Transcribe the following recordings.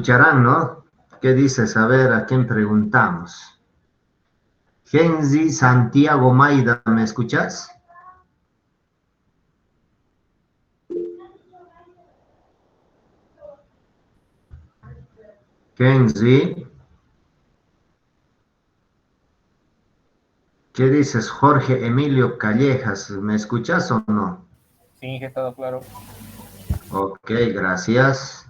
escucharán, ¿no? ¿Qué dices? A ver, ¿a quién preguntamos? Genzi Santiago Maida, ¿me escuchas? Genzi. ¿Qué dices? Jorge Emilio Callejas, ¿me escuchas o no? Sí, que todo claro. Ok, gracias.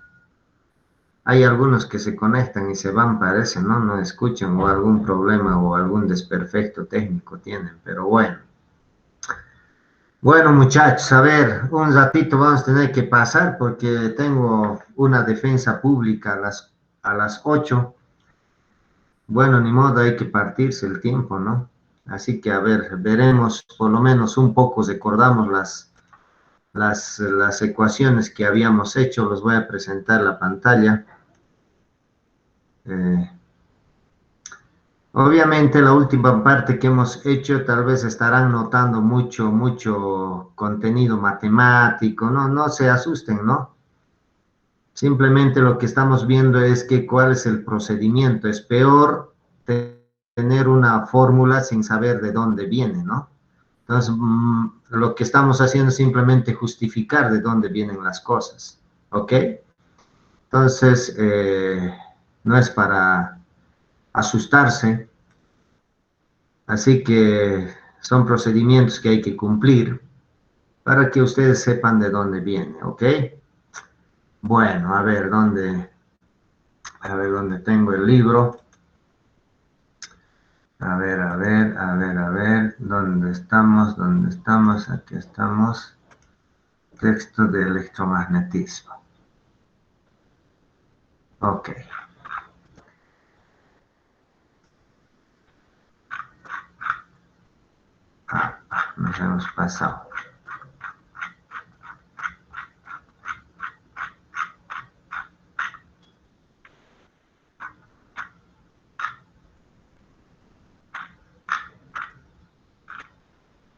Hay algunos que se conectan y se van, parece, ¿no? No escuchan o algún problema o algún desperfecto técnico tienen, pero bueno. Bueno, muchachos, a ver, un ratito vamos a tener que pasar porque tengo una defensa pública a las 8. Bueno, ni modo, hay que partirse el tiempo, ¿no? Así que, a ver, veremos, por lo menos un poco recordamos las ecuaciones que habíamos hecho. Los voy a presentar la pantalla. Obviamente la última parte que hemos hecho tal vez estarán notando mucho contenido matemático, no se asusten, ¿no? Simplemente lo que estamos viendo es que cuál es el procedimiento. Es peor tener una fórmula sin saber de dónde viene, ¿no? Entonces, lo que estamos haciendo es simplemente justificar de dónde vienen las cosas, ¿ok? Entonces, no es para asustarse. Así que son procedimientos que hay que cumplir para que ustedes sepan de dónde viene, ¿ok? Bueno, a ver dónde tengo el libro. A ver, ¿dónde estamos? Aquí estamos. Texto de electromagnetismo. Ok. Nos hemos pasado.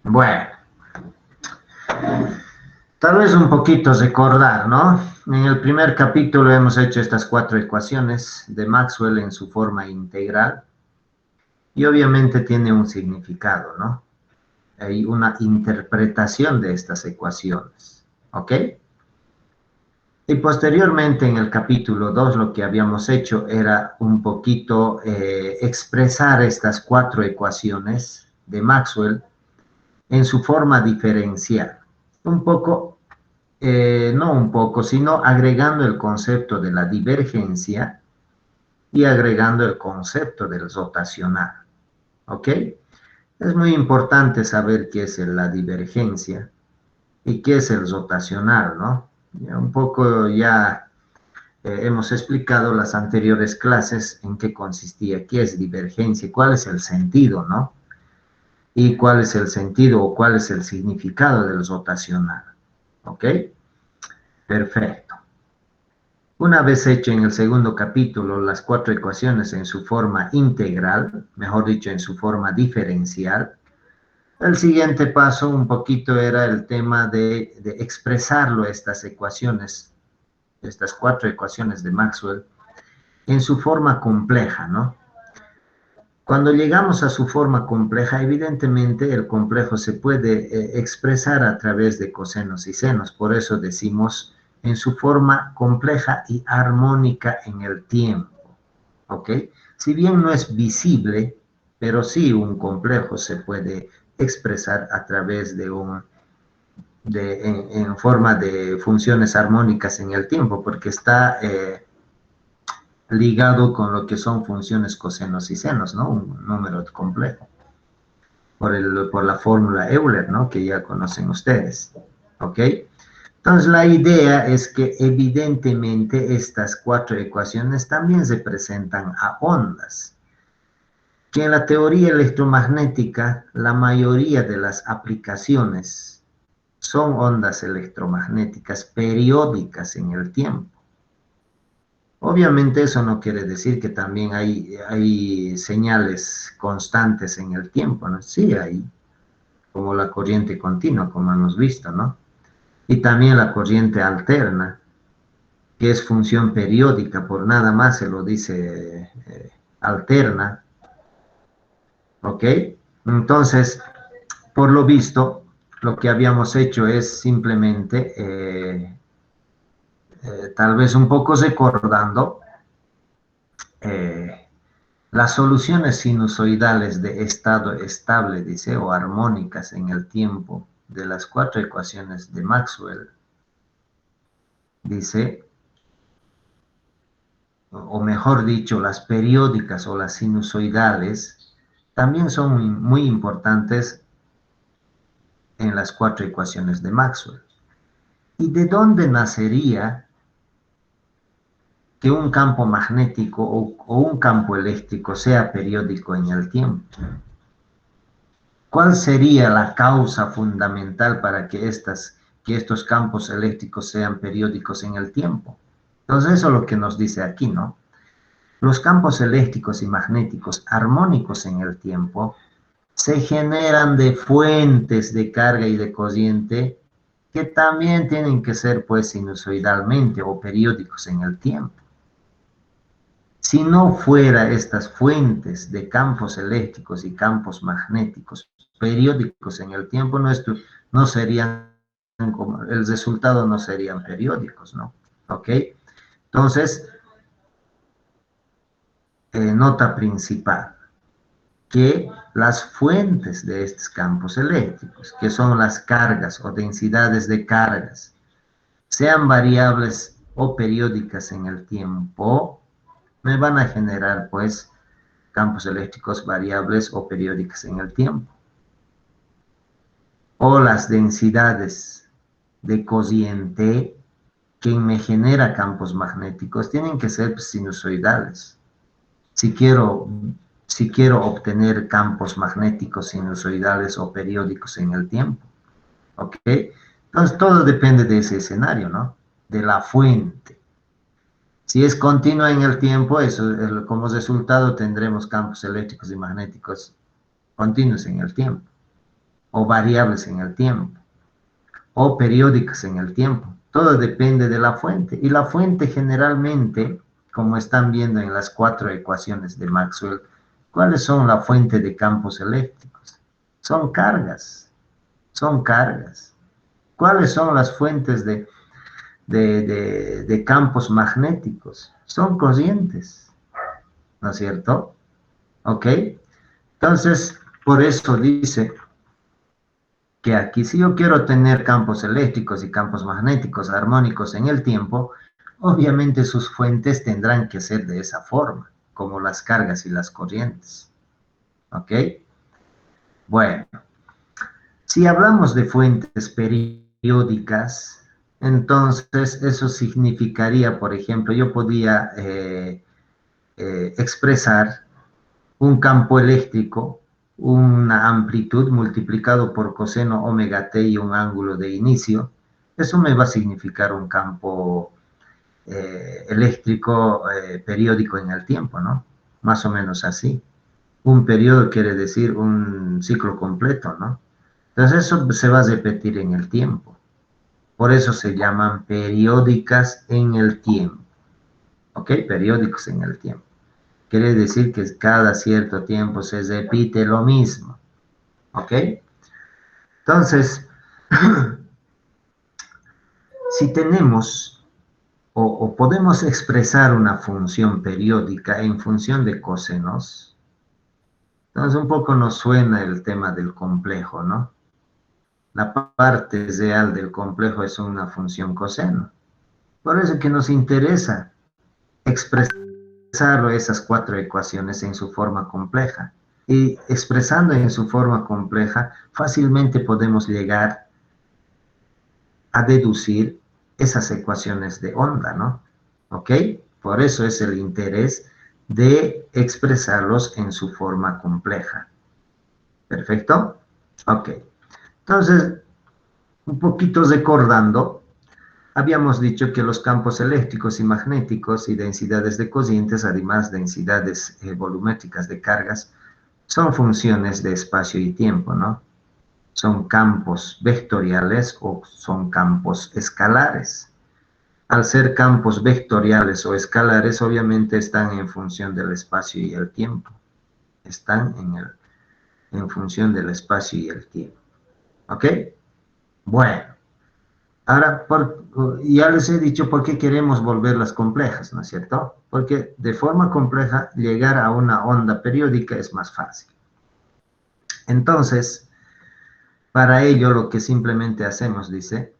Bueno, tal vez un poquito recordar, ¿no? En el primer capítulo hemos hecho estas 4 ecuaciones de Maxwell en su forma integral y obviamente tiene un significado, ¿no? Hay una interpretación de estas ecuaciones, ¿ok? Y posteriormente en el capítulo 2 lo que habíamos hecho era un poquito expresar estas 4 ecuaciones de Maxwell en su forma diferencial. Un poco, no un poco, sino agregando el concepto de la divergencia y agregando el concepto del rotacional, ¿ok? Es muy importante saber qué es la divergencia y qué es el rotacional, ¿no? Un poco ya hemos explicado las anteriores clases en qué consistía, qué es divergencia, cuál es el sentido, ¿no? Y cuál es el sentido o cuál es el significado del rotacional, ¿ok? Perfecto. Una vez hecho en el segundo capítulo las 4 ecuaciones en su forma integral, mejor dicho, en su forma diferencial, el siguiente paso un poquito era el tema de expresarlo, estas ecuaciones, estas 4 ecuaciones de Maxwell, en su forma compleja, ¿no? Cuando llegamos a su forma compleja, evidentemente el complejo se puede expresar a través de cosenos y senos, por eso decimos en su forma compleja y armónica en el tiempo, ¿ok? Si bien no es visible, pero sí un complejo se puede expresar a través de en forma de funciones armónicas en el tiempo, porque está ligado con lo que son funciones cosenos y senos, ¿no? Un número complejo, por la fórmula Euler, ¿no? Que ya conocen ustedes, ¿ok? Entonces la idea es que evidentemente estas 4 ecuaciones también representan a ondas, que en la teoría electromagnética la mayoría de las aplicaciones son ondas electromagnéticas periódicas en el tiempo. Obviamente eso no quiere decir que también hay señales constantes en el tiempo, ¿no? Sí hay, como la corriente continua, como hemos visto, ¿no? Y también la corriente alterna. que es función periódica, por nada más se lo dice alterna, ¿ok? Entonces, por lo visto, lo que habíamos hecho es simplemente, tal vez un poco recordando, eh, las soluciones sinusoidales de estado estable, dice, o armónicas en el tiempo de las cuatro ecuaciones de Maxwell, dice, o mejor dicho, las periódicas o las sinusoidales, también son muy importantes en las cuatro ecuaciones de Maxwell. ¿Y de dónde nacería que un campo magnético o un campo eléctrico sea periódico en el tiempo? ¿Cuál sería la causa fundamental para que estos campos eléctricos sean periódicos en el tiempo? Entonces, eso es lo que nos dice aquí, ¿no? Los campos eléctricos y magnéticos armónicos en el tiempo se generan de fuentes de carga y de corriente que también tienen que ser, pues, sinusoidalmente o periódicos en el tiempo. Si no fuera estas fuentes de campos eléctricos y campos magnéticos periódicos en el tiempo, no serían, como, el resultado no serían periódicos, ¿no? ¿Ok? Entonces, nota principal, que las fuentes de estos campos eléctricos, que son las cargas o densidades de cargas, sean variables o periódicas en el tiempo, me van a generar, pues, campos eléctricos variables o periódicas en el tiempo. O las densidades de corriente que me genera campos magnéticos tienen que ser sinusoidales. Si quiero, si quiero obtener campos magnéticos sinusoidales o periódicos en el tiempo, ¿ok? Entonces todo depende de ese escenario, ¿no? De la fuente. Si es continua en el tiempo, como resultado tendremos campos eléctricos y magnéticos continuos en el tiempo, o variables en el tiempo, o periódicas en el tiempo. Todo depende de la fuente. Y la fuente generalmente, como están viendo en las cuatro ecuaciones de Maxwell, ¿cuáles son la fuente de campos eléctricos? Son cargas, son cargas. ¿Cuáles son las fuentes de campos magnéticos? Son corrientes, ¿no es cierto? ¿Ok? Entonces, por eso dice que aquí, si yo quiero tener campos eléctricos y campos magnéticos armónicos en el tiempo, obviamente sus fuentes tendrán que ser de esa forma, como las cargas y las corrientes. ¿Ok? Bueno, si hablamos de fuentes periódicas, entonces eso significaría, por ejemplo, yo podía expresar un campo eléctrico, una amplitud multiplicado por coseno omega t y un ángulo de inicio. Eso me va a significar un campo eléctrico periódico en el tiempo, ¿no? Más o menos así. Un periodo quiere decir un ciclo completo, ¿no? Entonces eso se va a repetir en el tiempo. Por eso se llaman periódicas en el tiempo. ¿Ok? Periódicos en el tiempo. Quiere decir que cada cierto tiempo se repite lo mismo. ¿Ok? Entonces, si tenemos o podemos expresar una función periódica en función de cosenos, entonces un poco nos suena el tema del complejo, ¿no? La parte real del complejo es una función coseno. Por eso que nos interesa expresar esas cuatro ecuaciones en su forma compleja. Y expresando en su forma compleja, fácilmente podemos llegar a deducir esas ecuaciones de onda, ¿no? ¿Ok? Por eso es el interés de expresarlos en su forma compleja. ¿Perfecto? Ok. Entonces, un poquito recordando, habíamos dicho que los campos eléctricos y magnéticos y densidades de corrientes, además densidades volumétricas de cargas, son funciones de espacio y tiempo, ¿no? Son campos vectoriales o son campos escalares. al ser campos vectoriales o escalares, obviamente están en función del espacio y el tiempo. Están en función del espacio y el tiempo. ¿Ok? Bueno, ahora ya les he dicho por qué queremos volverlas complejas, ¿no es cierto? Porque de forma compleja llegar a una onda periódica es más fácil. Entonces, para ello lo que simplemente hacemos, dice,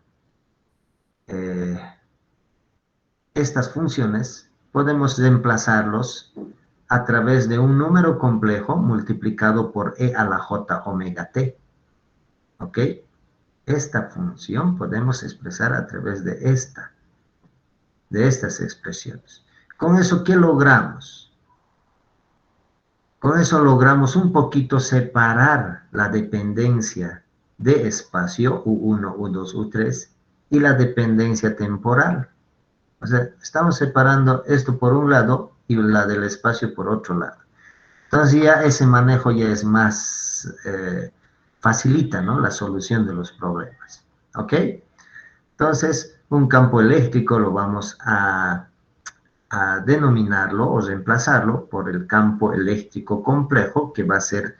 estas funciones podemos reemplazarlos a través de un número complejo multiplicado por e a la j omega t. ¿Ok? Esta función podemos expresar a través de estas expresiones. Con eso, ¿qué logramos? Con eso logramos un poquito separar la dependencia de espacio U1, U2, U3 y la dependencia temporal. O sea, estamos separando esto por un lado y la del espacio por otro lado. Entonces ya ese manejo ya es más, facilita, ¿no?, la solución de los problemas. ¿Ok? Entonces, un campo eléctrico lo vamos a denominarlo o reemplazarlo por el campo eléctrico complejo, que va a ser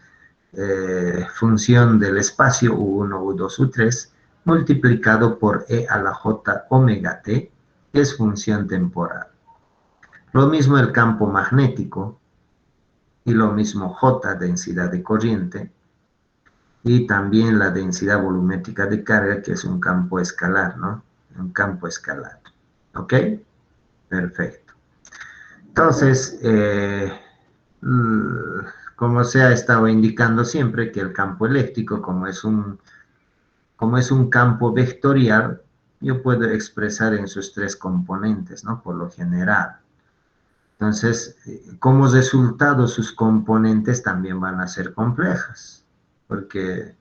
función del espacio U1, U2, U3, multiplicado por e a la j omega t, que es función temporal. Lo mismo el campo magnético, y lo mismo J, densidad de corriente, y también la densidad volumétrica de carga, que es un campo escalar, ¿no? Un campo escalar. ¿Ok? Perfecto. Entonces, como se ha estado indicando siempre, que el campo eléctrico, como es un campo vectorial, yo puedo expresar en sus tres componentes, ¿no? Por lo general. Entonces, como resultado, sus componentes también van a ser complejas, porque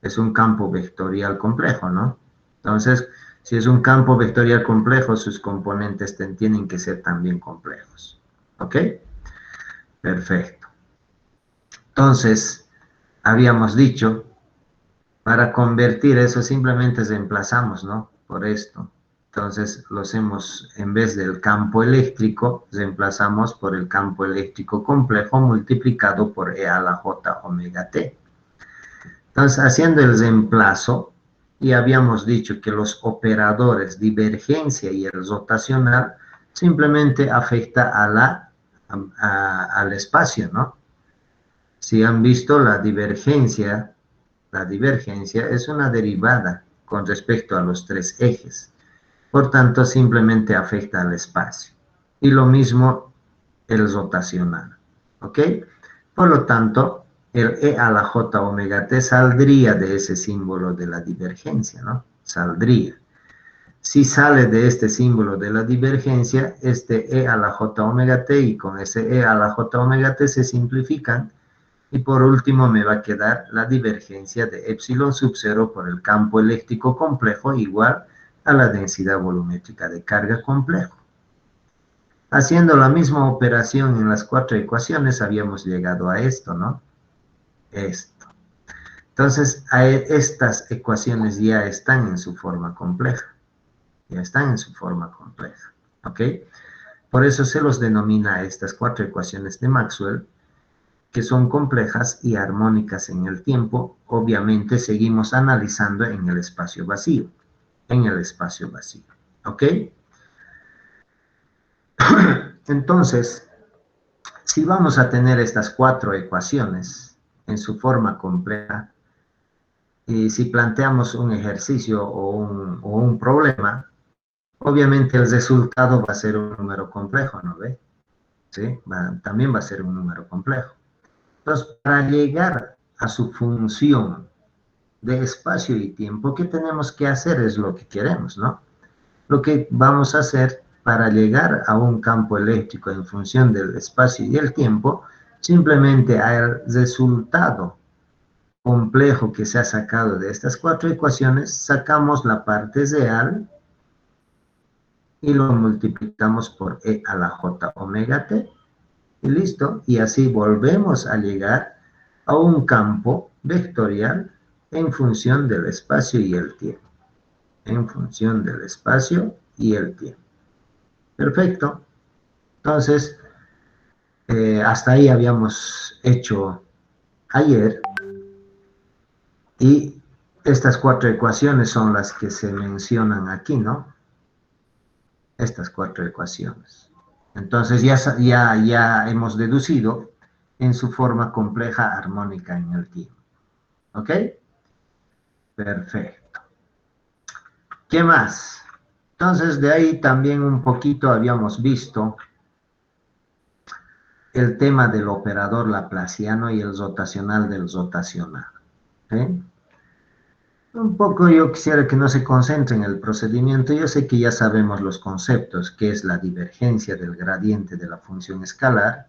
es un campo vectorial complejo, ¿no? Entonces, si es un campo vectorial complejo, sus componentes tienen que ser también complejos. ¿Ok? Perfecto. Entonces, habíamos dicho, para convertir eso simplemente reemplazamos, ¿no?, por esto. Entonces, en vez del campo eléctrico, reemplazamos por el campo eléctrico complejo multiplicado por e a la j omega t. Entonces, haciendo el reemplazo, y habíamos dicho que los operadores divergencia y el rotacional simplemente afecta al espacio, ¿no? Si han visto la divergencia es una derivada con respecto a los tres ejes. Por tanto, simplemente afecta al espacio. Y lo mismo el rotacional. ¿Ok? Por lo tanto, el e a la j omega t saldría de ese símbolo de la divergencia, ¿no? Saldría. Si sale de este símbolo de la divergencia, este e a la j omega t y con ese e a la j omega t se simplifican. Y por último me va a quedar la divergencia de epsilon sub 0 por el campo eléctrico complejo igual a la densidad volumétrica de carga complejo. Haciendo la misma operación en las cuatro ecuaciones habíamos llegado a esto, ¿no? Esto. Entonces, estas ecuaciones ya están en su forma compleja. Ya están en su forma compleja. ¿Ok? Por eso se los denomina a estas cuatro ecuaciones de Maxwell, que son complejas y armónicas en el tiempo. Obviamente seguimos analizando en el espacio vacío. En el espacio vacío. ¿Ok? Entonces, si vamos a tener estas cuatro ecuaciones en su forma compleja, y si planteamos un ejercicio o un problema, obviamente el resultado va a ser un número complejo, ¿no ve? ¿Sí? También va a ser un número complejo. Entonces, para llegar a su función de espacio y tiempo, ¿qué tenemos que hacer? Es lo que queremos, ¿no? Lo que vamos a hacer para llegar a un campo eléctrico en función del espacio y el tiempo, simplemente al resultado complejo que se ha sacado de estas cuatro ecuaciones, sacamos la parte real y lo multiplicamos por e a la j omega t, y listo, y así volvemos a llegar a un campo vectorial en función del espacio y el tiempo. En función del espacio y el tiempo. Perfecto. Entonces, hasta ahí habíamos hecho ayer, y estas 4 ecuaciones son las que se mencionan aquí, ¿no? Estas 4 ecuaciones. Entonces ya hemos deducido en su forma compleja armónica en el tiempo. ¿Ok? Perfecto. ¿Qué más? Entonces de ahí también un poquito habíamos visto el tema del operador laplaciano y el rotacional del rotacional. ¿Sí? Un poco yo quisiera que no se concentre en el procedimiento. Yo sé que ya sabemos los conceptos, que es la divergencia del gradiente de la función escalar,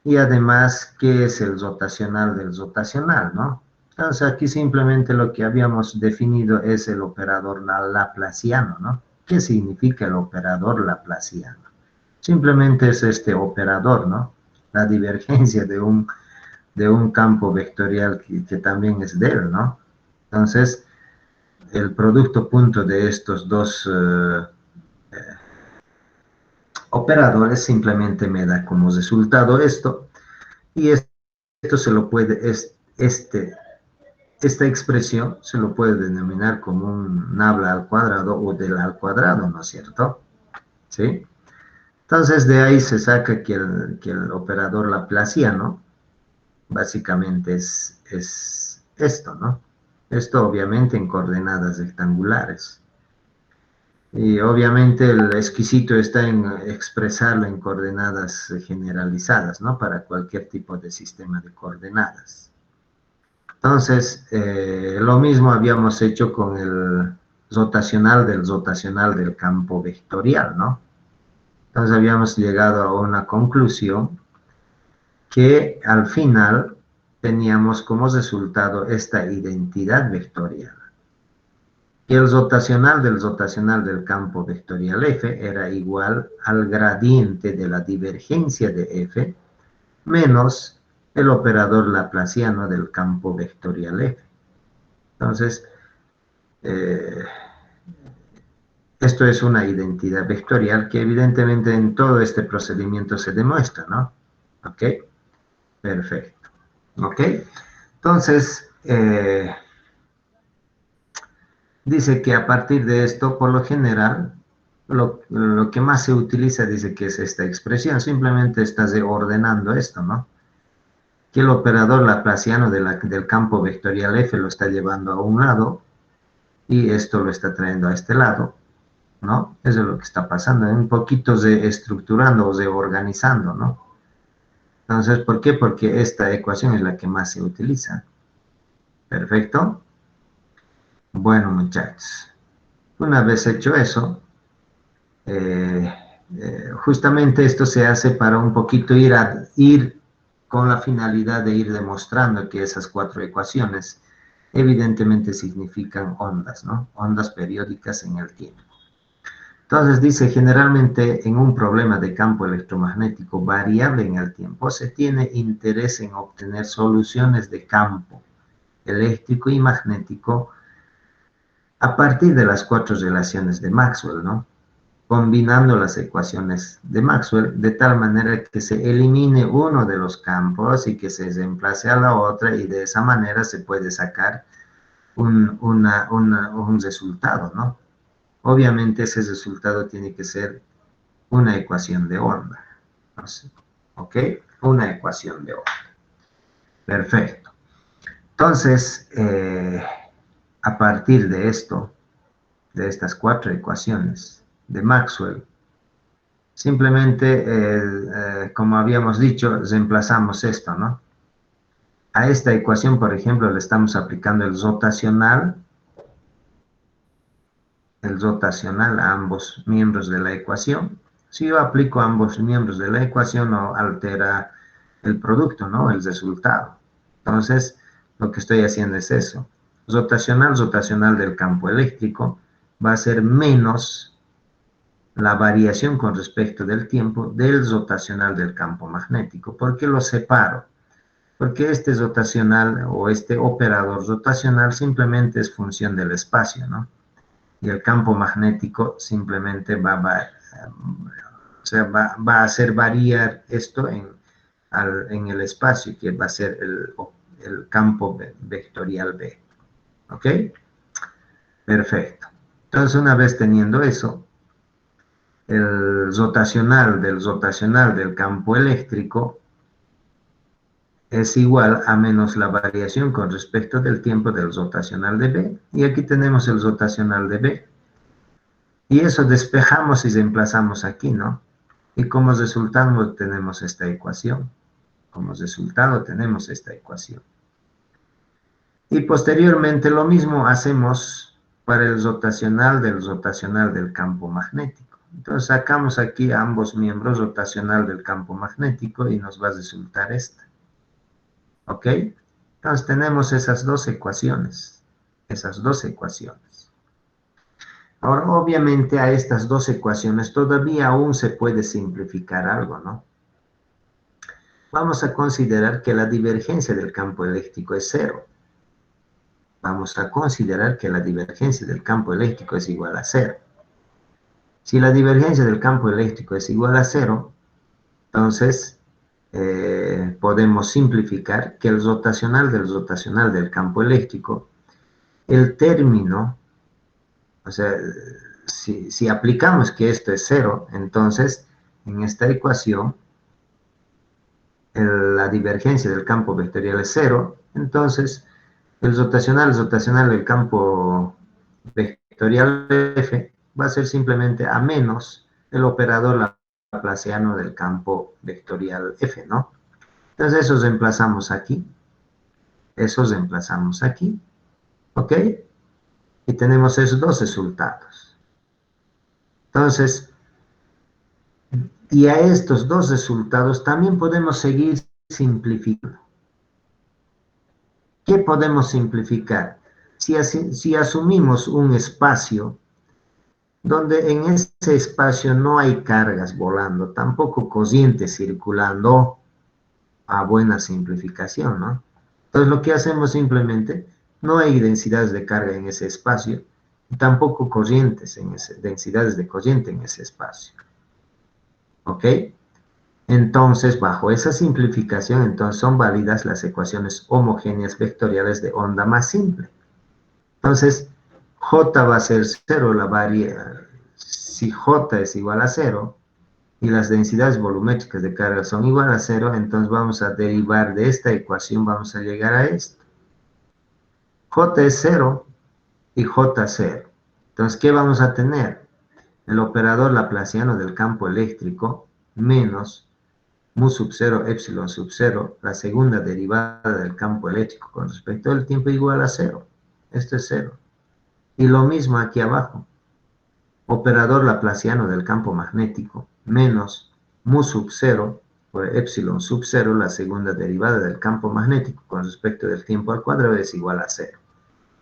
y además qué es el rotacional del rotacional, ¿no? Entonces aquí simplemente lo que habíamos definido es el operador laplaciano, ¿no? ¿Qué significa el operador laplaciano? Simplemente es este operador, ¿no? La divergencia de un campo vectorial que también es de él, ¿no? Entonces, el producto punto de estos dos operadores simplemente me da como resultado esto, y esto se lo puede, esta expresión se lo puede denominar como un nabla al cuadrado o del al cuadrado, ¿no es cierto? ¿Sí? Entonces de ahí se saca que el operador laplaciano básicamente es esto, ¿no? Esto obviamente en coordenadas rectangulares. Y obviamente el exquisito está en expresarlo en coordenadas generalizadas, ¿no? Para cualquier tipo de sistema de coordenadas. Entonces, lo mismo habíamos hecho con el rotacional del campo vectorial, ¿no? Entonces habíamos llegado a una conclusión que al final teníamos como resultado esta identidad vectorial. Y el rotacional del campo vectorial F era igual al gradiente de la divergencia de F menos el operador laplaciano del campo vectorial F. Entonces, esto es una identidad vectorial que evidentemente en todo este procedimiento se demuestra, ¿no? ¿Ok? Perfecto. ¿Ok? Entonces, dice que a partir de esto, por lo general, lo que más se utiliza, dice que es esta expresión, simplemente estás ordenando esto, ¿no? Que el operador laplaciano del campo vectorial F lo está llevando a un lado y esto lo está trayendo a este lado, ¿no? Eso es lo que está pasando, un poquito de estructurando o de organizando, ¿no? Entonces, ¿por qué? Porque esta ecuación es la que más se utiliza. Perfecto. Bueno, muchachos, una vez hecho eso, justamente esto se hace para un poquito ir con la finalidad de ir demostrando que esas 4 ecuaciones evidentemente significan ondas, ¿no? Ondas periódicas en el tiempo. Entonces dice, generalmente en un problema de campo electromagnético variable en el tiempo se tiene interés en obtener soluciones de campo eléctrico y magnético a partir de las 4 relaciones de Maxwell, ¿no? Combinando las ecuaciones de Maxwell de tal manera que se elimine uno de los campos y que se reemplace a la otra, y de esa manera se puede sacar un resultado, ¿no? Obviamente ese resultado tiene que ser una ecuación de onda. ¿Ok? Una ecuación de onda. Perfecto. Entonces, a partir de esto, de estas 4 ecuaciones de Maxwell, simplemente, como habíamos dicho, reemplazamos esto, ¿no? A esta ecuación, por ejemplo, le estamos aplicando el rotacional a ambos miembros de la ecuación. Si yo aplico ambos miembros de la ecuación, no altera el producto, ¿no? El resultado. Entonces, lo que estoy haciendo es eso. Rotacional del campo eléctrico va a ser menos la variación con respecto del tiempo del rotacional del campo magnético. ¿Por qué lo separo? Porque este rotacional o este operador rotacional simplemente es función del espacio, ¿no? y el campo magnético simplemente va a hacer variar esto en el espacio, que va a ser el campo vectorial B. ¿Ok? Perfecto. Entonces, una vez teniendo eso, el rotacional del campo eléctrico es igual a menos la variación con respecto del tiempo del rotacional de B. Y aquí tenemos el rotacional de B. Y eso despejamos y reemplazamos aquí, ¿no? Y como resultado tenemos esta ecuación. Como resultado tenemos esta ecuación. Y posteriormente lo mismo hacemos para el rotacional del campo magnético. Entonces sacamos aquí a ambos miembros rotacional del campo magnético y nos va a resultar esta. ¿Ok? Entonces tenemos esas dos ecuaciones. Esas dos ecuaciones. Ahora, obviamente a estas dos ecuaciones todavía aún se puede simplificar algo, ¿no? Vamos a considerar que la divergencia del campo eléctrico es cero. Vamos a considerar que la divergencia del campo eléctrico es igual a cero. Si la divergencia del campo eléctrico es igual a cero, entonces podemos simplificar que el rotacional del campo eléctrico, el término, o sea, si aplicamos que esto es cero, entonces en esta ecuación la divergencia del campo vectorial es cero, entonces el rotacional del campo vectorial F va a ser simplemente a menos el operador laplaciano del campo vectorial F, ¿no? Entonces eso reemplazamos aquí, ¿ok? Y tenemos esos dos resultados. Entonces, y a estos dos resultados también podemos seguir simplificando. ¿Qué podemos simplificar? Si asumimos un espacio donde en ese espacio no hay cargas volando, tampoco corrientes circulando, a buena simplificación, ¿no? Entonces lo que hacemos simplemente, no hay densidades de carga en ese espacio, y tampoco densidades de corriente en ese espacio. ¿Ok? Entonces, bajo esa simplificación, entonces son válidas las ecuaciones homogéneas vectoriales de onda más simple. Entonces, J va a ser cero, si J es igual a cero, y las densidades volumétricas de carga son igual a cero, entonces vamos a derivar de esta ecuación, vamos a llegar a esto. J es cero y J cero. Entonces, ¿qué vamos a tener? El operador laplaciano del campo eléctrico menos mu sub 0, epsilon sub 0, la segunda derivada del campo eléctrico con respecto al tiempo igual a cero. Esto es cero. Y lo mismo aquí abajo. Operador laplaciano del campo magnético menos mu sub 0 por epsilon sub 0, la segunda derivada del campo magnético con respecto del tiempo al cuadrado es igual a 0.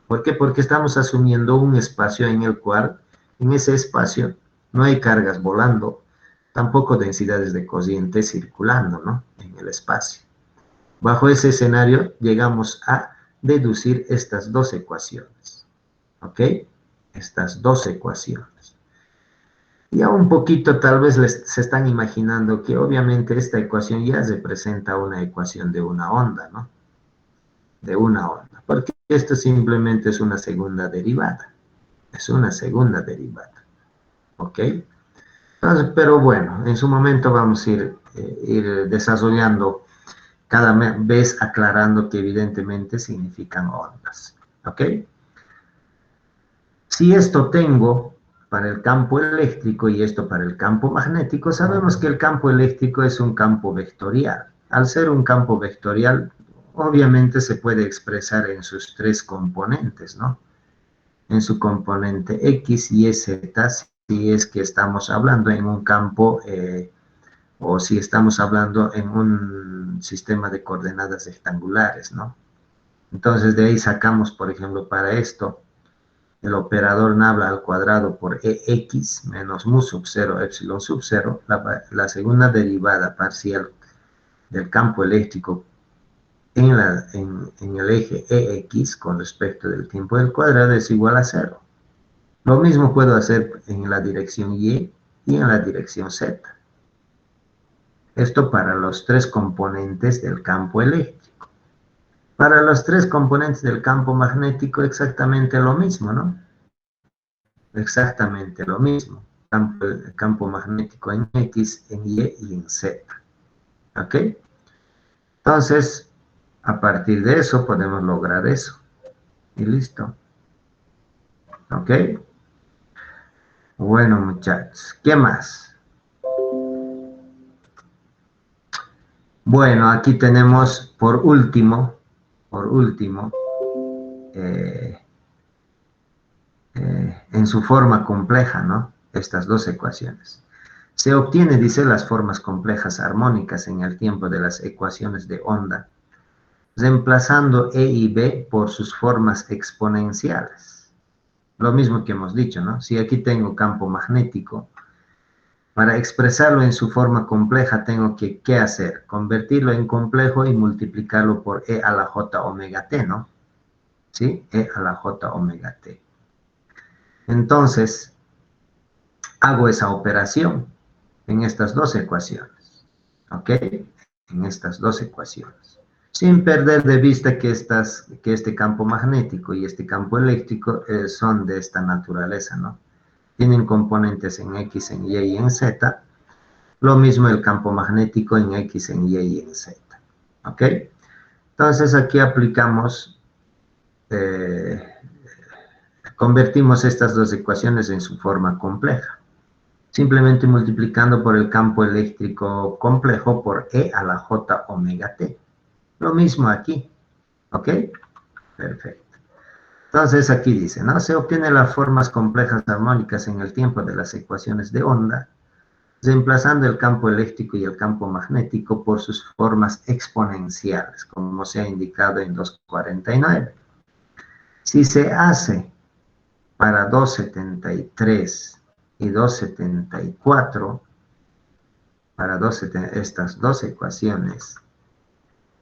¿Por qué? Porque estamos asumiendo un espacio en el cual, en ese espacio, no hay cargas volando, tampoco densidades de corriente circulando, ¿no? En el espacio. Bajo ese escenario, llegamos a deducir estas dos ecuaciones. ¿Ok? Estas dos ecuaciones. Ya un poquito tal vez se están imaginando que obviamente esta ecuación ya representa una ecuación de una onda, ¿no? De una onda, porque esto simplemente es una segunda derivada. Es una segunda derivada. ¿Ok? Entonces, pero bueno, en su momento vamos a ir desarrollando cada vez aclarando que evidentemente significan ondas. ¿Ok? Si esto tengo para el campo eléctrico y esto para el campo magnético, sabemos que el campo eléctrico es un campo vectorial. Al ser un campo vectorial, obviamente se puede expresar en sus tres componentes, ¿no? En su componente X, Y, Z, si es que estamos hablando en un campo o si estamos hablando en un sistema de coordenadas rectangulares, ¿no? Entonces de ahí sacamos, por ejemplo, para esto, el operador nabla al cuadrado por EX menos mu sub 0 epsilon sub 0, la segunda derivada parcial del campo eléctrico en el eje EX con respecto del tiempo del cuadrado es igual a 0. Lo mismo puedo hacer en la dirección Y y en la dirección Z. Esto para los tres componentes del campo eléctrico. Para los tres componentes del campo magnético exactamente lo mismo, ¿no? Exactamente lo mismo. Campo magnético en X, en Y y en Z. ¿Ok? Entonces, a partir de eso podemos lograr eso. Y listo. ¿Ok? Bueno, muchachos. ¿Qué más? Bueno, aquí tenemos por último, eh, en su forma compleja, ¿no? Estas dos ecuaciones. Se obtiene, dice, las formas complejas armónicas en el tiempo de las ecuaciones de onda, reemplazando E y B por sus formas exponenciales. Lo mismo que hemos dicho, ¿no? Si aquí tengo campo magnético, para expresarlo en su forma compleja tengo que, ¿qué hacer? Convertirlo en complejo y multiplicarlo por E a la J omega T, ¿no? ¿Sí? E a la J omega T. Entonces, hago esa operación en estas dos ecuaciones, ¿ok? En estas dos ecuaciones. Sin perder de vista que este campo magnético y este campo eléctrico son de esta naturaleza, ¿no? Tienen componentes en X, en Y y en Z. Lo mismo el campo magnético en X, en Y y en Z, ¿ok? Entonces aquí aplicamos, convertimos estas dos ecuaciones en su forma compleja, simplemente multiplicando por el campo eléctrico complejo por E a la J omega T. Lo mismo aquí, ¿ok? Perfecto. Entonces aquí dice, ¿no? Se obtienen las formas complejas armónicas en el tiempo de las ecuaciones de onda, reemplazando el campo eléctrico y el campo magnético por sus formas exponenciales, como se ha indicado en 249. Si se hace para 273 y 274, para estas dos ecuaciones,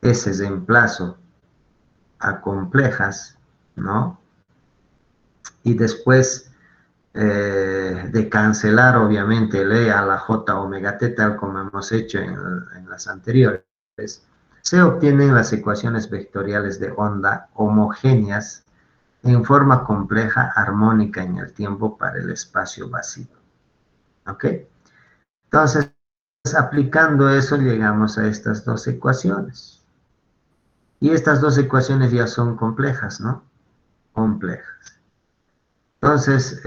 ese reemplazo a complejas, ¿no? Y después de cancelar, obviamente, el E a la J omega T, tal como hemos hecho en las anteriores, se obtienen las ecuaciones vectoriales de onda homogéneas en forma compleja armónica en el tiempo para el espacio vacío. ¿Ok? Entonces, aplicando eso, llegamos a estas dos ecuaciones. Y estas dos ecuaciones ya son complejas, ¿no? Complejas. Entonces,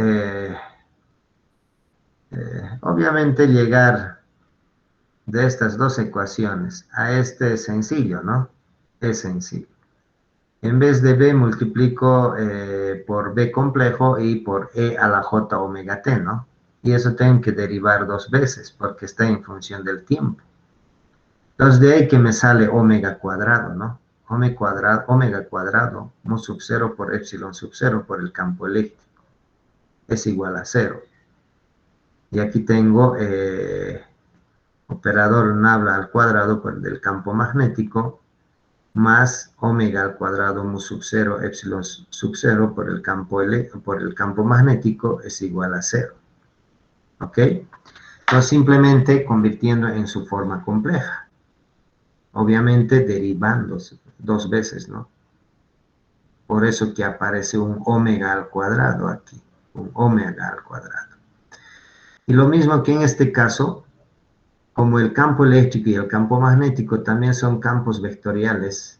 obviamente llegar de estas dos ecuaciones a este es sencillo, ¿no? Es sencillo. En vez de B multiplico por B complejo y por E a la J omega T, ¿no? Y eso tengo que derivar dos veces porque está en función del tiempo. Entonces de ahí que me sale omega cuadrado, ¿no? Omega cuadrado, mu sub 0 por epsilon sub 0 por el campo eléctrico. Es igual a 0. Y aquí tengo operador nabla al cuadrado por el del campo magnético más omega al cuadrado mu sub 0 epsilon sub 0 por el campo magnético es igual a 0. ¿Ok? Entonces simplemente convirtiendo en su forma compleja. Obviamente derivándose dos veces, ¿no? Por eso que aparece un omega al cuadrado aquí, un omega al cuadrado. Y lo mismo que en este caso, como el campo eléctrico y el campo magnético también son campos vectoriales,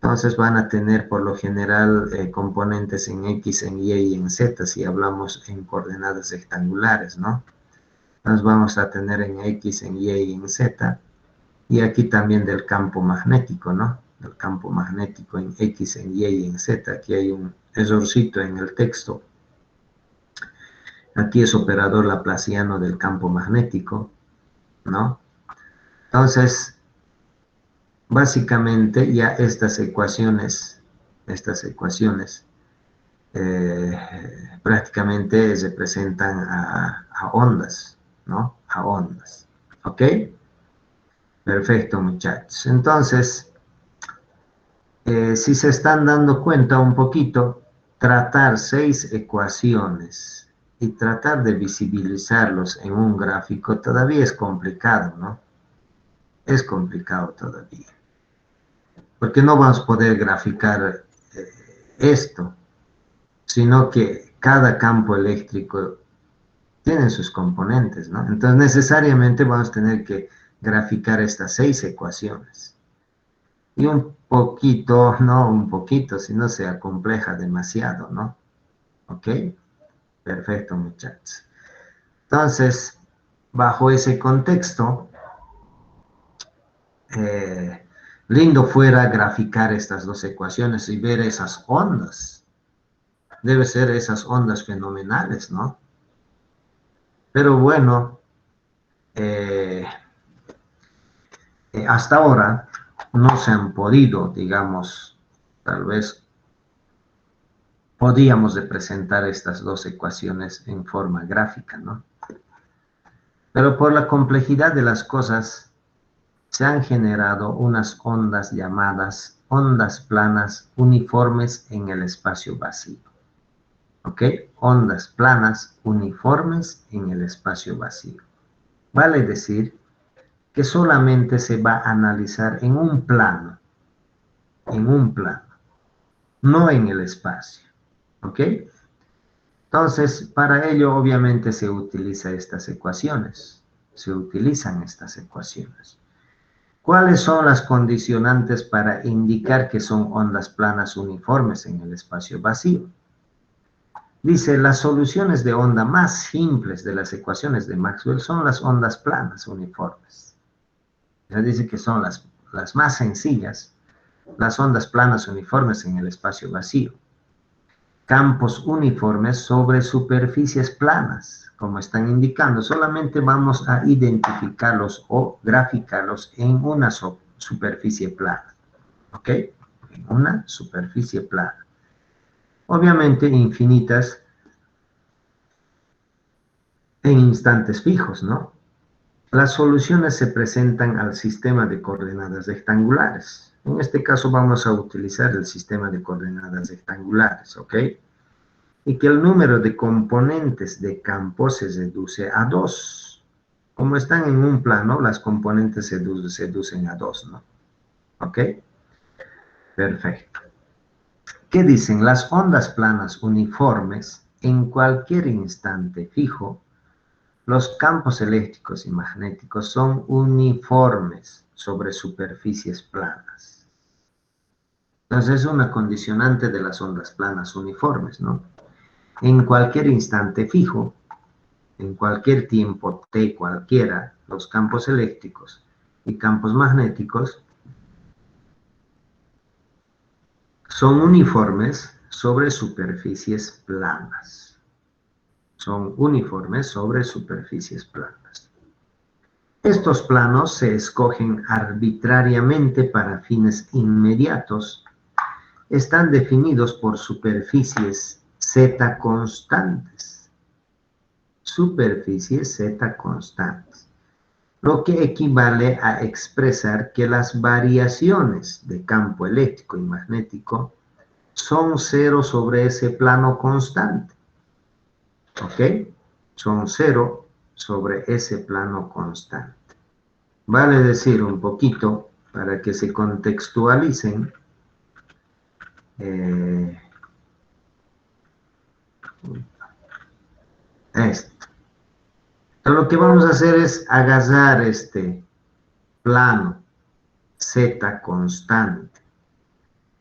entonces van a tener por lo general componentes en X, en Y y en Z, si hablamos en coordenadas rectangulares, ¿no? Entonces vamos a tener en X, en Y y en Z, y aquí también del campo magnético, ¿no? Del campo magnético en X, en Y y en Z. Aquí hay un errorcito en el texto. Aquí es operador laplaciano del campo magnético, ¿no? Entonces, básicamente ya estas ecuaciones eh, prácticamente representan a ondas, ¿no? A ondas, ¿ok? Perfecto, muchachos. Entonces, si se están dando cuenta un poquito, tratar 6 ecuaciones y tratar de visibilizarlos en un gráfico todavía es complicado, ¿no? Es complicado todavía. Porque no vamos a poder graficar esto, sino que cada campo eléctrico tiene sus componentes, ¿no? Entonces necesariamente vamos a tener que graficar estas 6 ecuaciones. Y un poquito, no un poquito, sino se acompleja demasiado, ¿no? ¿Ok? Perfecto, muchachos. Entonces, bajo ese contexto, lindo fuera graficar estas dos ecuaciones y ver esas ondas. Debe ser esas ondas fenomenales, ¿no? Pero bueno, hasta ahora no se han podido, digamos, tal vez podíamos representar estas dos ecuaciones en forma gráfica, ¿no? Pero por la complejidad de las cosas, se han generado unas ondas llamadas ondas planas uniformes en el espacio vacío. ¿Ok? Ondas planas uniformes en el espacio vacío. Vale decir que solamente se va a analizar en un plano, no en el espacio. ¿Ok? Entonces, para ello obviamente se utilizan estas ecuaciones. ¿Cuáles son las condicionantes para indicar que son ondas planas uniformes en el espacio vacío? Dice, las soluciones de onda más simples de las ecuaciones de Maxwell son las ondas planas uniformes. Ya dice que son las más sencillas, las ondas planas uniformes en el espacio vacío. Campos uniformes sobre superficies planas, como están indicando. Solamente vamos a identificarlos o graficarlos en una superficie plana. ¿Ok? En una superficie plana. Obviamente infinitas en instantes fijos, ¿no? Las soluciones se presentan al sistema de coordenadas rectangulares. En este caso vamos a utilizar el sistema de coordenadas rectangulares, ¿ok? Y que el número de componentes de campo se reduce a 2. Como están en un plano, las componentes se reducen a 2, ¿no? ¿Ok? Perfecto. ¿Qué dicen? Las ondas planas uniformes en cualquier instante fijo, los campos eléctricos y magnéticos son uniformes sobre superficies planas. Entonces es una condicionante de las ondas planas uniformes, ¿no? En cualquier instante fijo, en cualquier tiempo t cualquiera, los campos eléctricos y campos magnéticos son uniformes sobre superficies planas. Son uniformes sobre superficies planas. Estos planos se escogen arbitrariamente para fines inmediatos. Están definidos por superficies z constantes. Superficies z constantes. Lo que equivale a expresar que las variaciones de campo eléctrico y magnético son cero sobre ese plano constante. ¿Ok? Son cero sobre ese plano constante. Vale decir un poquito, para que se contextualicen, esto. Entonces, lo que vamos a hacer es agarrar este plano z constante.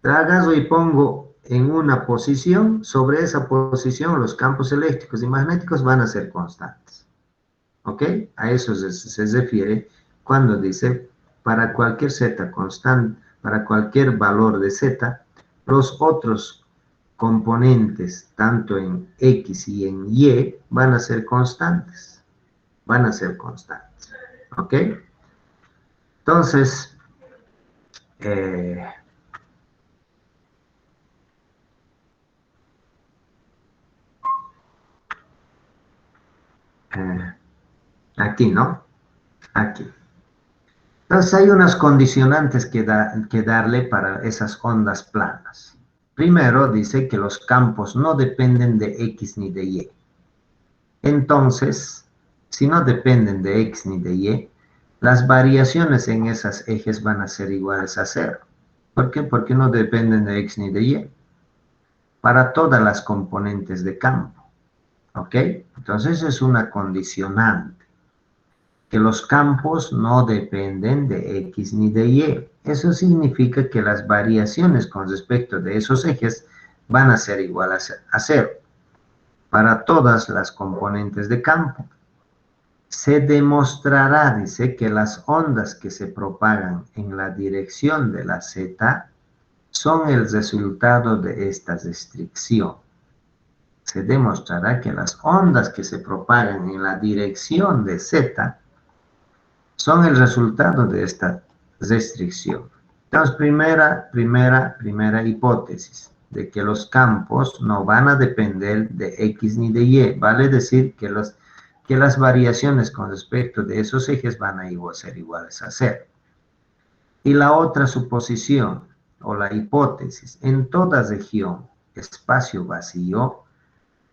Agarro y pongo en una posición, sobre esa posición los campos eléctricos y magnéticos van a ser constantes. ¿Ok? A eso se refiere cuando dice para cualquier z constante, para cualquier valor de z, los otros componentes, tanto en x y en y, van a ser constantes. Van a ser constantes. ¿Ok? Entonces, aquí, ¿no? Aquí. Entonces hay unas condicionantes que darle para esas ondas planas. Primero dice que los campos no dependen de X ni de Y. Entonces, si no dependen de X ni de Y, las variaciones en esos ejes van a ser iguales a cero. ¿Por qué? Porque no dependen de X ni de Y. Para todas las componentes de campo. ¿Ok? Entonces es una condicionante. Que los campos no dependen de X ni de Y. Eso significa que las variaciones con respecto de esos ejes van a ser iguales a cero para todas las componentes de campo. Se demostrará, dice, que las ondas que se propagan en la dirección de la Z son el resultado de esta restricción. Se demostrará que las ondas que se propagan en la dirección de Z son el resultado de esta restricción. Entonces, primera hipótesis, de que los campos no van a depender de X ni de Y, vale decir que las variaciones con respecto de esos ejes van a ser iguales a cero. Y la otra suposición, o la hipótesis, en toda región, espacio vacío,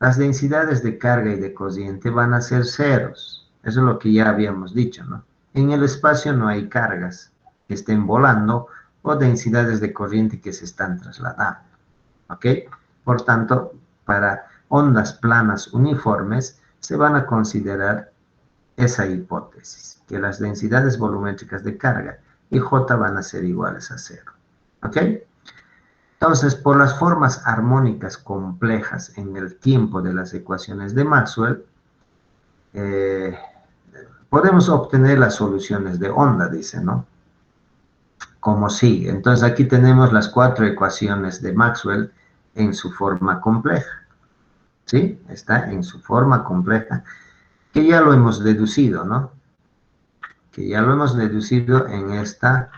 las densidades de carga y de corriente van a ser ceros. Eso es lo que ya habíamos dicho, ¿no? En el espacio no hay cargas que estén volando o densidades de corriente que se están trasladando, ¿ok? Por tanto, para ondas planas uniformes se van a considerar esa hipótesis, que las densidades volumétricas de carga y J van a ser iguales a cero, ¿ok? Entonces, por las formas armónicas complejas en el tiempo de las ecuaciones de Maxwell, podemos obtener las soluciones de onda, dice, ¿no? Como sigue. Entonces, aquí tenemos las 4 ecuaciones de Maxwell en su forma compleja. ¿Sí? Está en su forma compleja, que ya lo hemos deducido, ¿no? Que ya lo hemos deducido en esta...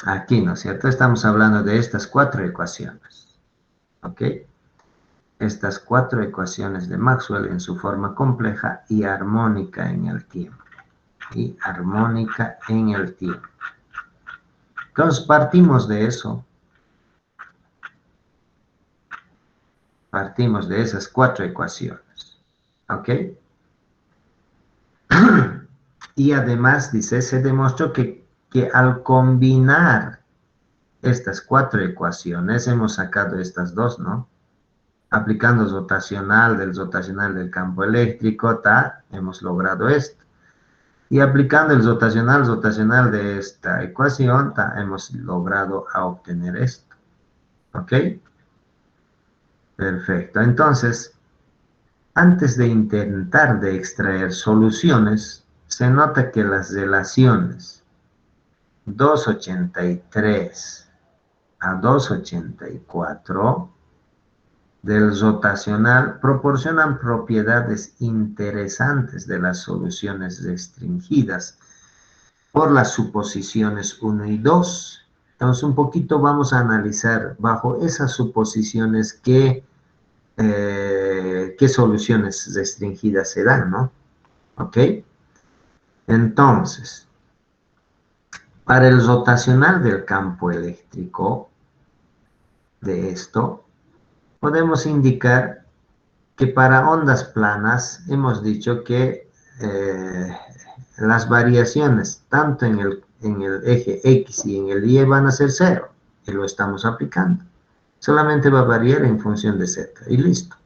aquí, ¿no es cierto? Estamos hablando de estas 4 ecuaciones. ¿Ok? Estas 4 ecuaciones de Maxwell en su forma compleja y armónica en el tiempo. Y armónica en el tiempo. Entonces partimos de eso. Partimos de esas 4 ecuaciones. ¿Ok? Y además, dice, se demostró que al combinar estas 4 ecuaciones, hemos sacado estas dos, ¿no? Aplicando del rotacional del campo eléctrico, hemos logrado esto. Y aplicando el rotacional de esta ecuación, hemos logrado obtener esto. ¿Ok? Perfecto. Entonces, antes de intentar de extraer soluciones, se nota que las relaciones 283 a 284 del rotacional proporcionan propiedades interesantes de las soluciones restringidas por las suposiciones 1 y 2. Entonces, un poquito vamos a analizar bajo esas suposiciones qué soluciones restringidas se dan, ¿no? ¿Ok? Entonces, para el rotacional del campo eléctrico de esto, podemos indicar que para ondas planas hemos dicho que las variaciones tanto en el eje X y en el Y van a ser cero, y lo estamos aplicando. Solamente va a variar en función de Z, y listo.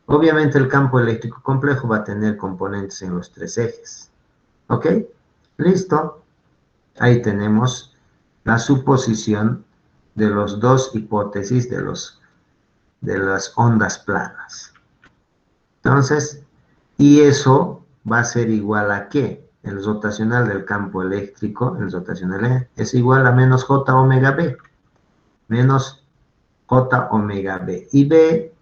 Obviamente el campo eléctrico complejo va a tener componentes en los 3 ejes. ¿Ok? Listo. Ahí tenemos la suposición de las 2 hipótesis de las ondas planas. Entonces, y eso va a ser igual a ¿qué? El rotacional del campo eléctrico, el rotacional es igual a menos J omega B. Menos J omega B. Y B,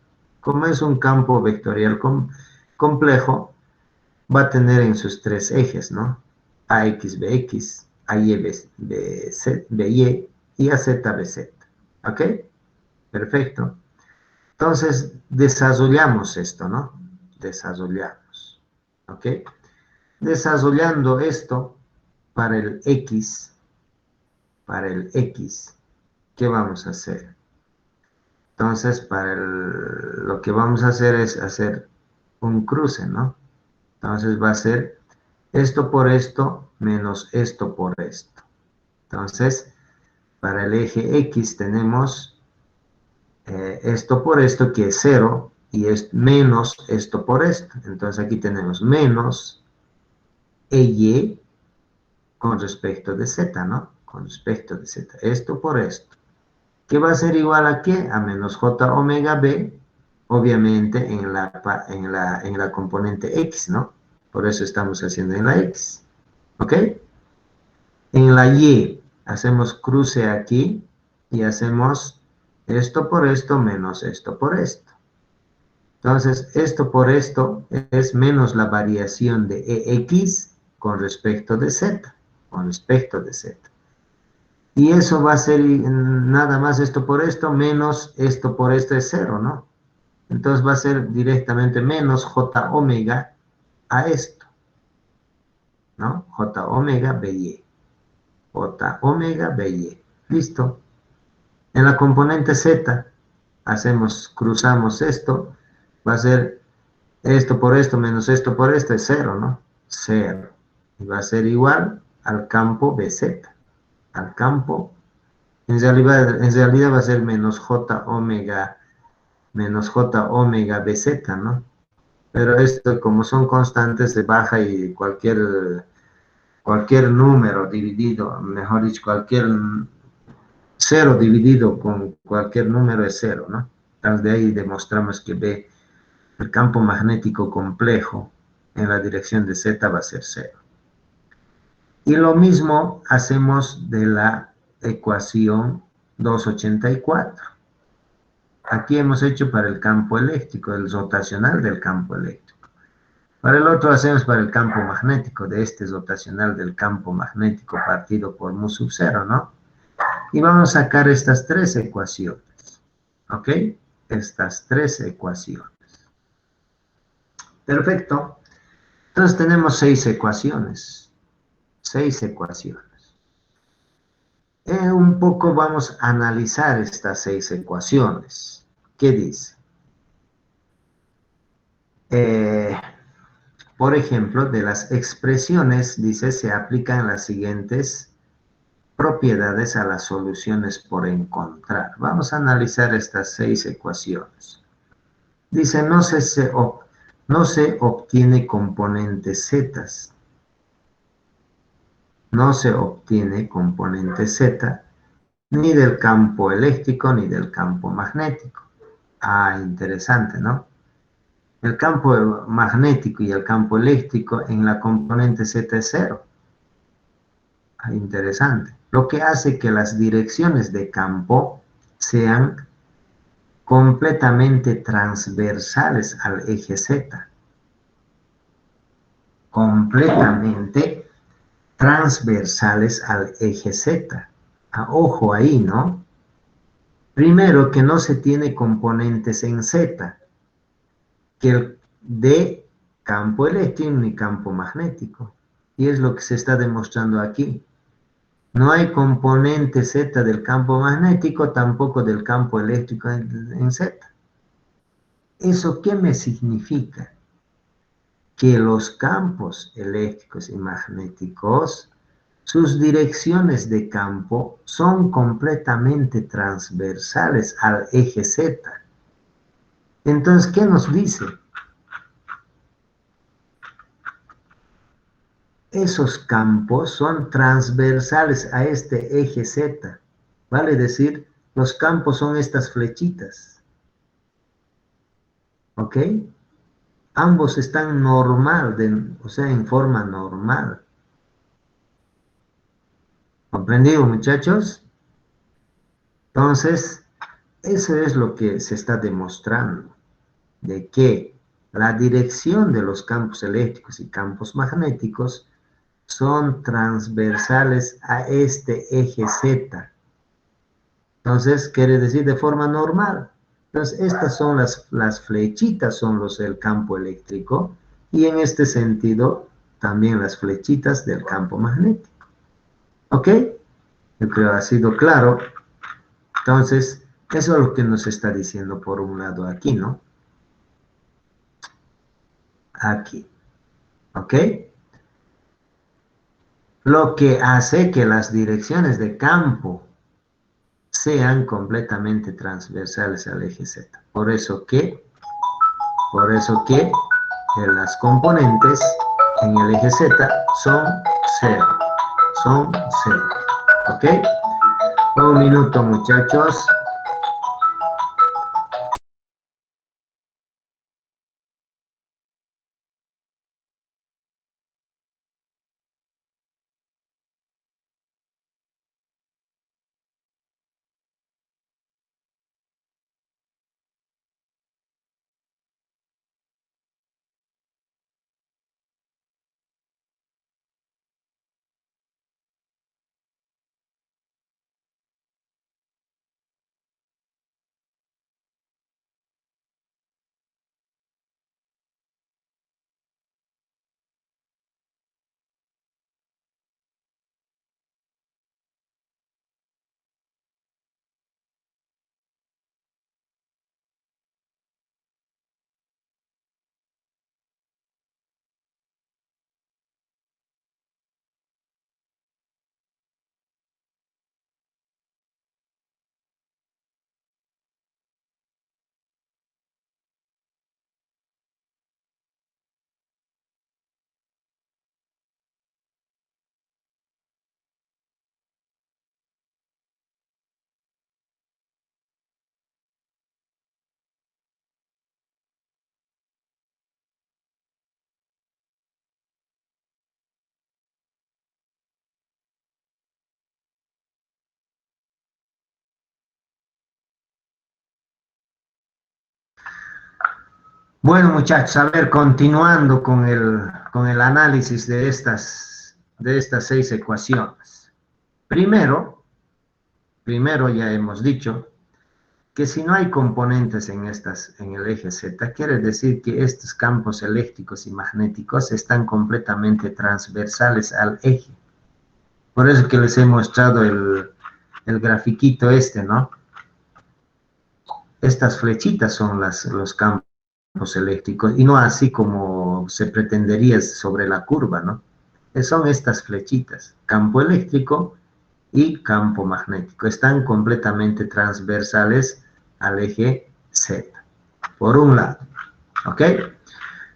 como es un campo vectorial complejo, va a tener en sus 3 ejes, ¿no? AX, BX, AY, BY y AZ, BZ. ¿Ok? Perfecto. Entonces, desarrollamos esto, ¿no? Desarrollamos. ¿Ok? Desarrollando esto para el X, para el X, ¿qué vamos a hacer? Entonces, lo que vamos a hacer es hacer un cruce, ¿no? Entonces va a ser esto por esto menos esto por esto. Entonces, para el eje X tenemos esto por esto, que es 0, y es menos esto por esto. Entonces aquí tenemos menos EY con respecto de Z, ¿no? Con respecto de Z. Esto por esto. ¿Qué va a ser igual a qué? A menos J omega B, obviamente en la componente X, ¿no? Por eso estamos haciendo en la X. ¿Ok? En la Y hacemos cruce aquí y hacemos esto por esto menos esto por esto. Entonces, esto por esto es menos la variación de EX con respecto de Z. Con respecto de Z. Y eso va a ser nada más esto por esto, menos esto por esto es 0, ¿no? Entonces va a ser directamente menos J omega a esto, ¿no? J omega BY. J omega BY. Listo. En la componente Z, cruzamos esto, va a ser esto por esto menos esto por esto es 0, ¿no? 0. Y va a ser igual al campo BZ. Al campo en realidad va a ser menos J omega BZ, ¿no? Pero esto, como son constantes, se baja y cualquier número dividido, mejor dicho, cualquier 0 dividido con cualquier número es 0, ¿no? Entonces de ahí demostramos que B, el campo magnético complejo en la dirección de Z va a ser 0. Y lo mismo hacemos de la ecuación 284. Aquí hemos hecho para el campo eléctrico, el rotacional del campo eléctrico. Para el otro hacemos para el campo magnético, de este rotacional del campo magnético partido por mu sub 0, ¿no? Y vamos a sacar estas tres ecuaciones, ¿ok? Estas tres ecuaciones. Perfecto. Entonces tenemos 6 ecuaciones. 6 ecuaciones. Un poco vamos a analizar estas 6 ecuaciones. ¿Qué dice? Por ejemplo, de las expresiones, dice, se aplican las siguientes propiedades a las soluciones por encontrar. Vamos a analizar estas 6 ecuaciones. Dice, no se obtiene componente Z. No se obtiene componente Z ni del campo eléctrico ni del campo magnético. Ah, interesante, ¿no? El campo magnético y el campo eléctrico en la componente Z es 0. Ah, interesante. Lo que hace que las direcciones de campo sean completamente transversales al eje Z. Completamente transversales al eje Z. Ah, ojo ahí, ¿no? Primero, que no se tiene componentes en Z, que el de campo eléctrico ni campo magnético. Y es lo que se está demostrando aquí. No hay componente Z del campo magnético, tampoco del campo eléctrico en Z. ¿Eso qué me significa? Que los campos eléctricos y magnéticos, sus direcciones de campo son completamente transversales al eje Z. Entonces, ¿qué nos dice? Esos campos son transversales a este eje Z. Vale decir, los campos son estas flechitas. ¿Ok? Ambos están o sea, en forma normal. ¿Comprendido, muchachos? Entonces, eso es lo que se está demostrando, de que la dirección de los campos eléctricos y campos magnéticos son transversales a este eje Z. Entonces, quiere decir de forma normal. Entonces, estas son las flechitas, son el campo eléctrico, y en este sentido, también las flechitas del campo magnético. ¿Ok? Yo creo que ha sido claro. Entonces, eso es lo que nos está diciendo por un lado aquí, ¿no? Aquí, ¿ok? Lo que hace que las direcciones de campo sean completamente transversales al eje Z. Por eso que las componentes en el eje Z son cero. Son cero. ¿Ok? Un minuto, muchachos. Bueno, muchachos, a ver, continuando con el análisis de estas 6 ecuaciones. Primero ya hemos dicho que si no hay componentes en el eje Z, quiere decir que estos campos eléctricos y magnéticos están completamente transversales al eje. Por eso que les he mostrado el grafiquito este, ¿no? Estas flechitas son los campos eléctricos y no así como se pretendería sobre la curva, ¿no? Son estas flechitas, campo eléctrico y campo magnético. Están completamente transversales al eje Z, por un lado, ¿ok?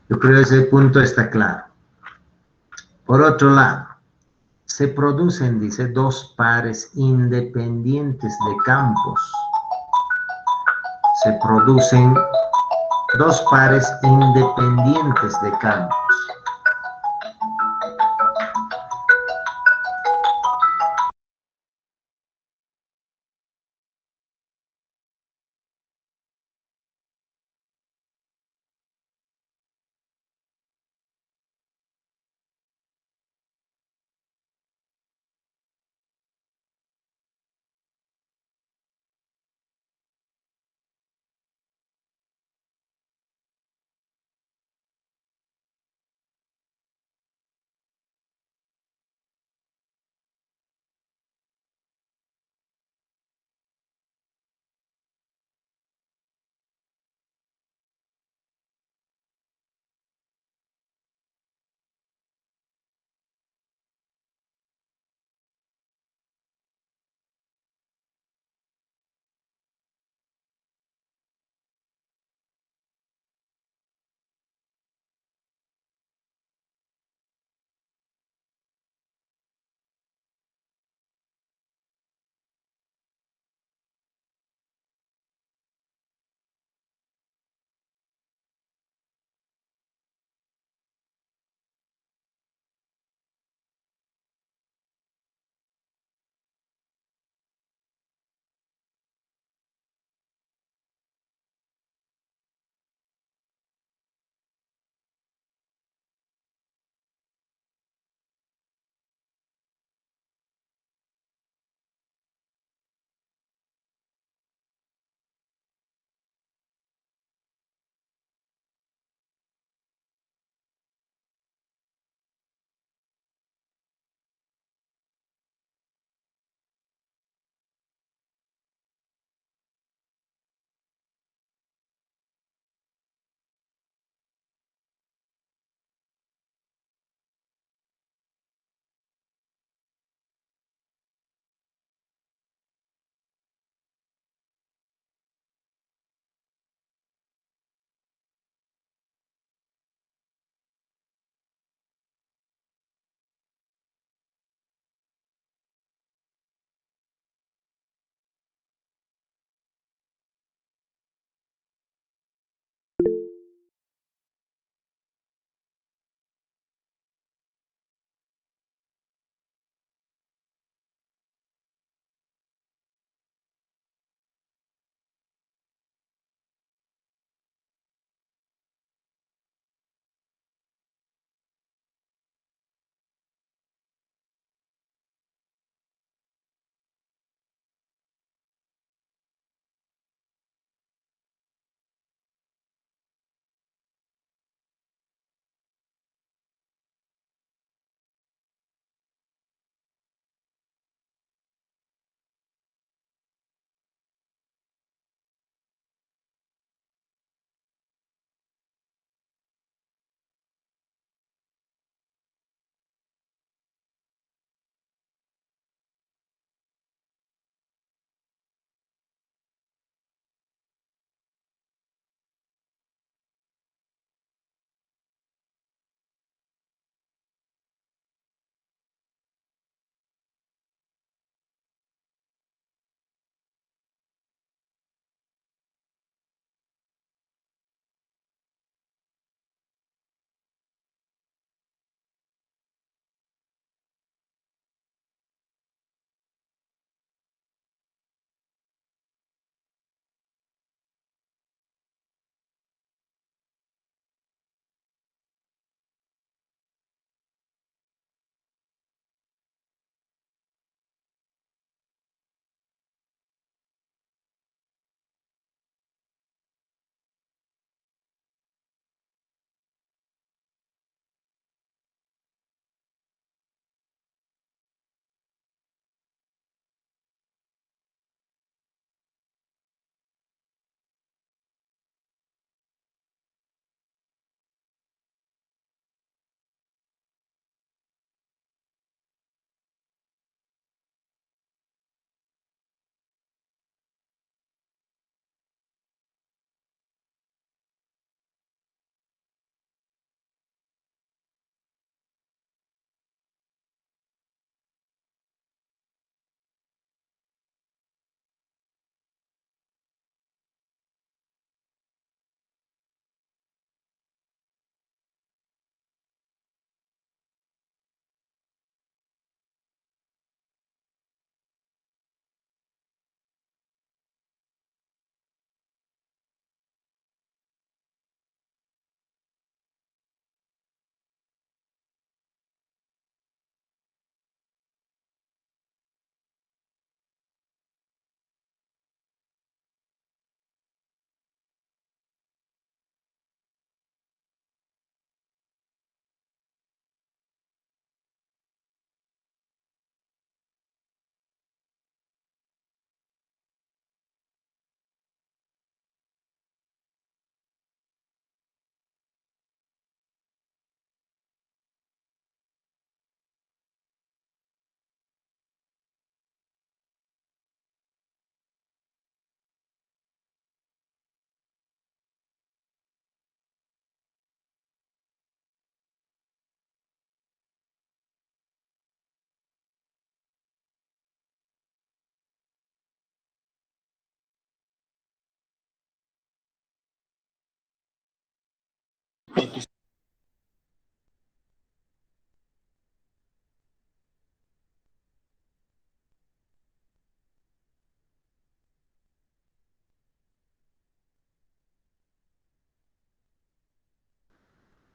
Yo creo que ese punto está claro. Por otro lado, se producen, dice, dos pares independientes de campos. Se producen dos pares independientes de campos.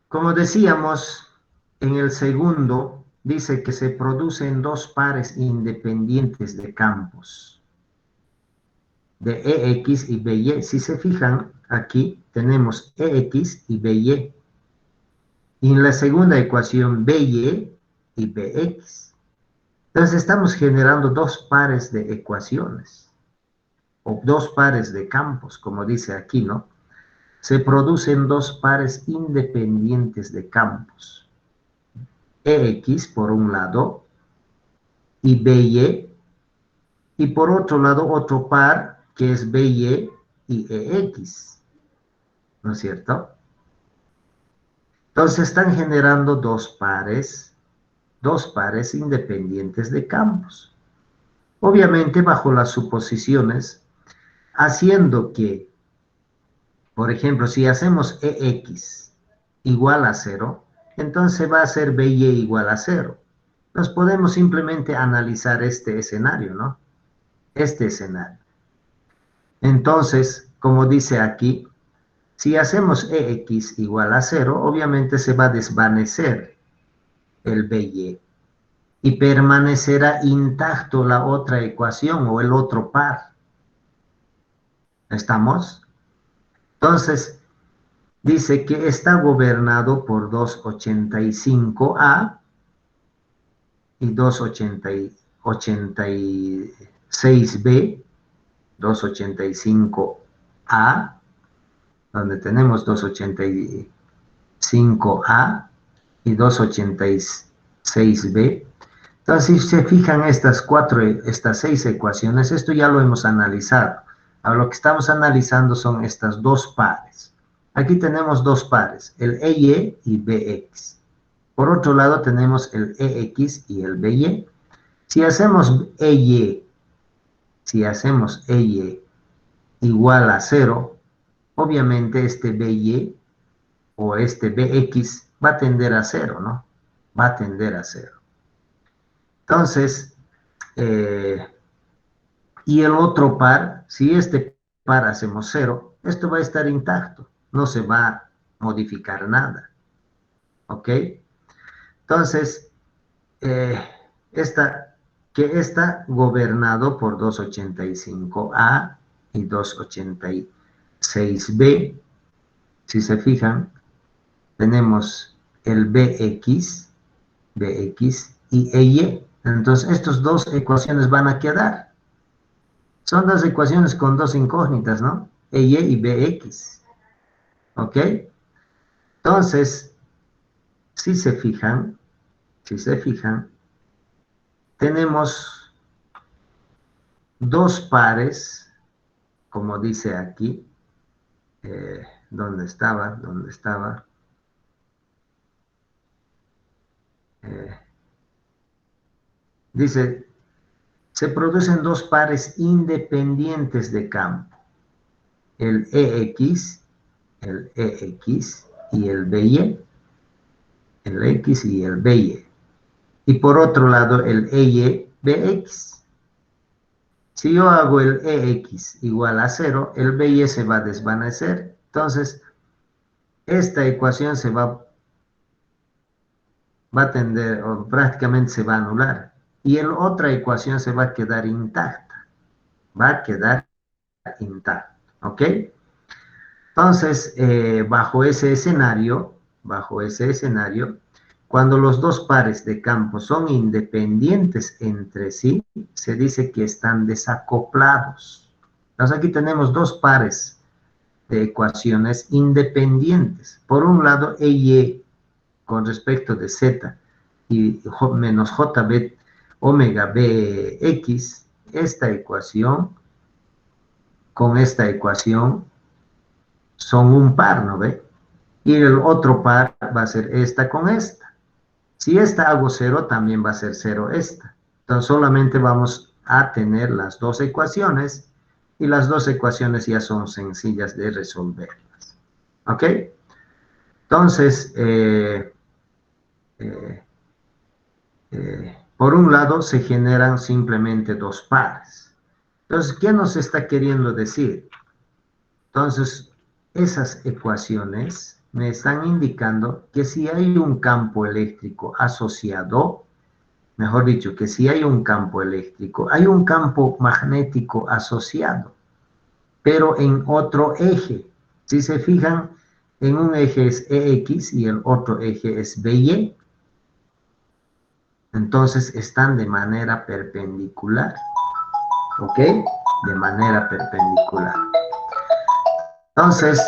Como decíamos, en el segundo dice que se producen dos pares independientes de campos, de EX y BY. Si se fijan, aquí tenemos EX y BY. Y en la segunda ecuación, BY y BX. Entonces estamos generando dos pares de ecuaciones, o dos pares de campos, como dice aquí, ¿no? Se producen dos pares independientes de campos. EX por un lado y BY, y por otro lado otro par que es BY y EX, ¿no es cierto? Entonces están generando dos pares independientes de campos. Obviamente bajo las suposiciones, haciendo que, por ejemplo, si hacemos EX igual a 0, entonces va a ser BY igual a 0. Nos podemos simplemente analizar este escenario, ¿no? Este escenario. Entonces, como dice aquí, si hacemos EX igual a 0, obviamente se va a desvanecer el BY y permanecerá intacto la otra ecuación o el otro par. ¿Estamos? Entonces, dice que está gobernado por 285A y 286B, 285A, donde tenemos 285A y 286B. Entonces, si se fijan estas seis ecuaciones, esto ya lo hemos analizado. Ahora lo que estamos analizando son estas dos pares. Aquí tenemos dos pares, el EY y BX. Por otro lado tenemos el EX y el BY. Si hacemos EY igual a 0, obviamente este BY o este BX va a tender a 0, ¿no? Va a tender a 0. Entonces, y el otro par, si este par hacemos 0, esto va a estar intacto, no se va a modificar nada. ¿Ok? Entonces, está gobernado por 285A y 286B. Si se fijan, tenemos el BX y EY. Entonces, estas dos ecuaciones van a quedar. Son dos ecuaciones con dos incógnitas, ¿no? EY y BX. ¿Ok? Entonces, si se fijan, tenemos dos pares, como dice aquí. ¿Dónde estaba? Dice, se producen dos pares independientes de campo, el EX y el BY, el X y el BY. Y por otro lado, el EY, BX. Si yo hago el EX igual a 0, el BY se va a desvanecer. Entonces, esta ecuación va a tender, o prácticamente se va a anular. Y la otra ecuación se va a quedar intacta. ¿Ok? Entonces, bajo ese escenario, cuando los dos pares de campos son independientes entre sí, se dice que están desacoplados. Entonces, aquí tenemos dos pares de ecuaciones independientes. Por un lado, EY con respecto de Z y menos JB omega BX, esta ecuación con esta ecuación son un par, ¿no ve? Y el otro par va a ser esta con esta. Si esta hago 0, también va a ser 0 esta. Entonces solamente vamos a tener las dos ecuaciones y las dos ecuaciones ya son sencillas de resolverlas. ¿Ok? Entonces, por un lado se generan simplemente dos pares. Entonces, ¿qué nos está queriendo decir? Entonces, esas ecuaciones me están indicando que si hay un campo eléctrico asociado, mejor dicho, que si hay un campo eléctrico, hay un campo magnético asociado, pero en otro eje. Si se fijan, en un eje es EX y el otro eje es BY. Entonces están de manera perpendicular, ¿ok? De manera perpendicular. Entonces,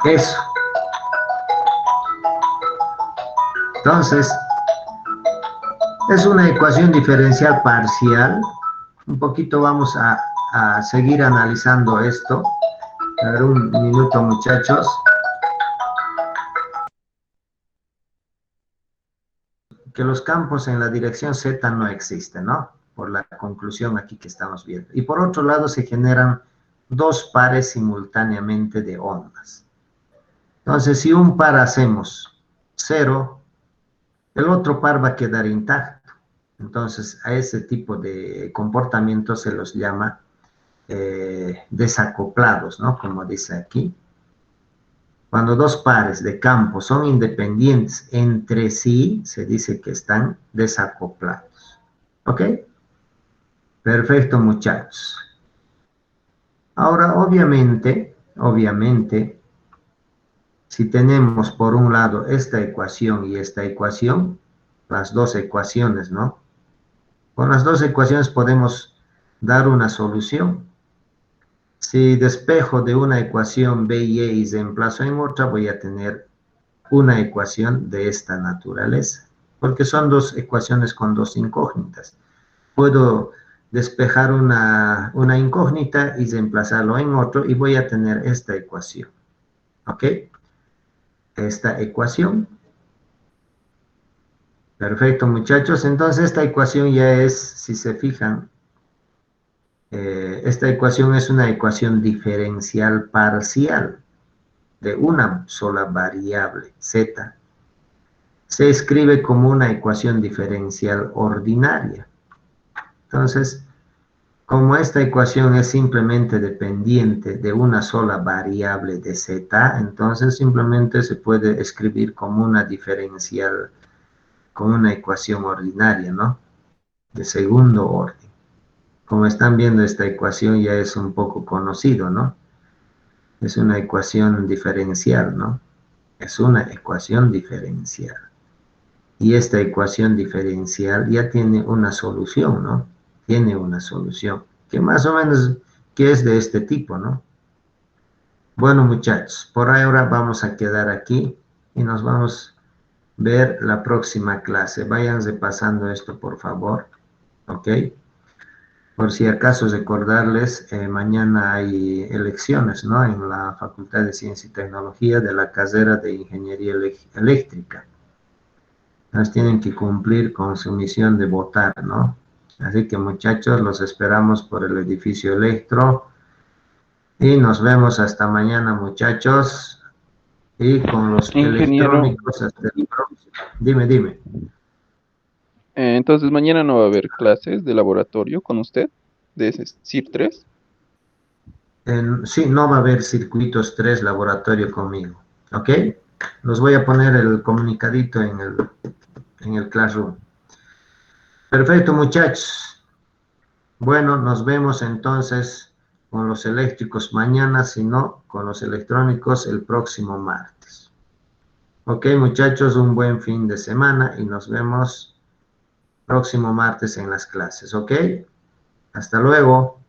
eso. Entonces, es una ecuación diferencial parcial. Un poquito vamos a seguir analizando esto. A ver, un minuto, muchachos. Que los campos en la dirección Z no existen, ¿no? Por la conclusión aquí que estamos viendo. Y por otro lado se generan dos pares simultáneamente de ondas. Entonces, si un par hacemos cero, el otro par va a quedar intacto. Entonces, a ese tipo de comportamiento se los llama desacoplados, ¿no? Como dice aquí. Cuando dos pares de campos son independientes entre sí, se dice que están desacoplados. ¿Ok? Perfecto, muchachos. Ahora, obviamente, si tenemos por un lado esta ecuación y esta ecuación, las dos ecuaciones, ¿no? Con las dos ecuaciones podemos dar una solución. Si despejo de una ecuación B y E y reemplazo en otra, voy a tener una ecuación de esta naturaleza, porque son dos ecuaciones con dos incógnitas. Puedo despejar una incógnita y reemplazarlo en otro y voy a tener esta ecuación. ¿Ok? Esta ecuación. Perfecto, muchachos. Entonces esta ecuación ya es, si se fijan, esta ecuación es una ecuación diferencial parcial de una sola variable, z. Se escribe como una ecuación diferencial ordinaria. Entonces, como esta ecuación es simplemente dependiente de una sola variable de z, entonces simplemente se puede escribir como una diferencial, como una ecuación ordinaria, ¿no? De segundo orden. Como están viendo, esta ecuación ya es un poco conocido, ¿no? Es una ecuación diferencial, ¿no? Es una ecuación diferencial. Y esta ecuación diferencial ya tiene una solución, ¿no? Tiene una solución, que más o menos que es de este tipo, ¿no? Bueno, muchachos, por ahora vamos a quedar aquí y nos vamos a ver la próxima clase. Vayan repasando esto, por favor, ¿ok? Por si acaso recordarles, mañana hay elecciones, ¿no? En la Facultad de Ciencia y Tecnología de la carrera de Ingeniería Eléctrica. Entonces tienen que cumplir con su misión de votar, ¿no? Así que muchachos, los esperamos por el edificio Electro y nos vemos hasta mañana, muchachos, y con los Ingeniero, electrónicos hasta el próximo. Dime, dime. entonces mañana no va a haber clases de laboratorio con usted, de ese CIR 3. Sí, no va a haber circuitos 3 laboratorio conmigo, ¿ok? Los voy a poner el comunicadito en el Classroom. Perfecto, muchachos. Bueno, nos vemos entonces con los eléctricos mañana, si no, con los electrónicos el próximo martes. Ok, muchachos, un buen fin de semana y nos vemos próximo martes en las clases, ¿ok? Hasta luego.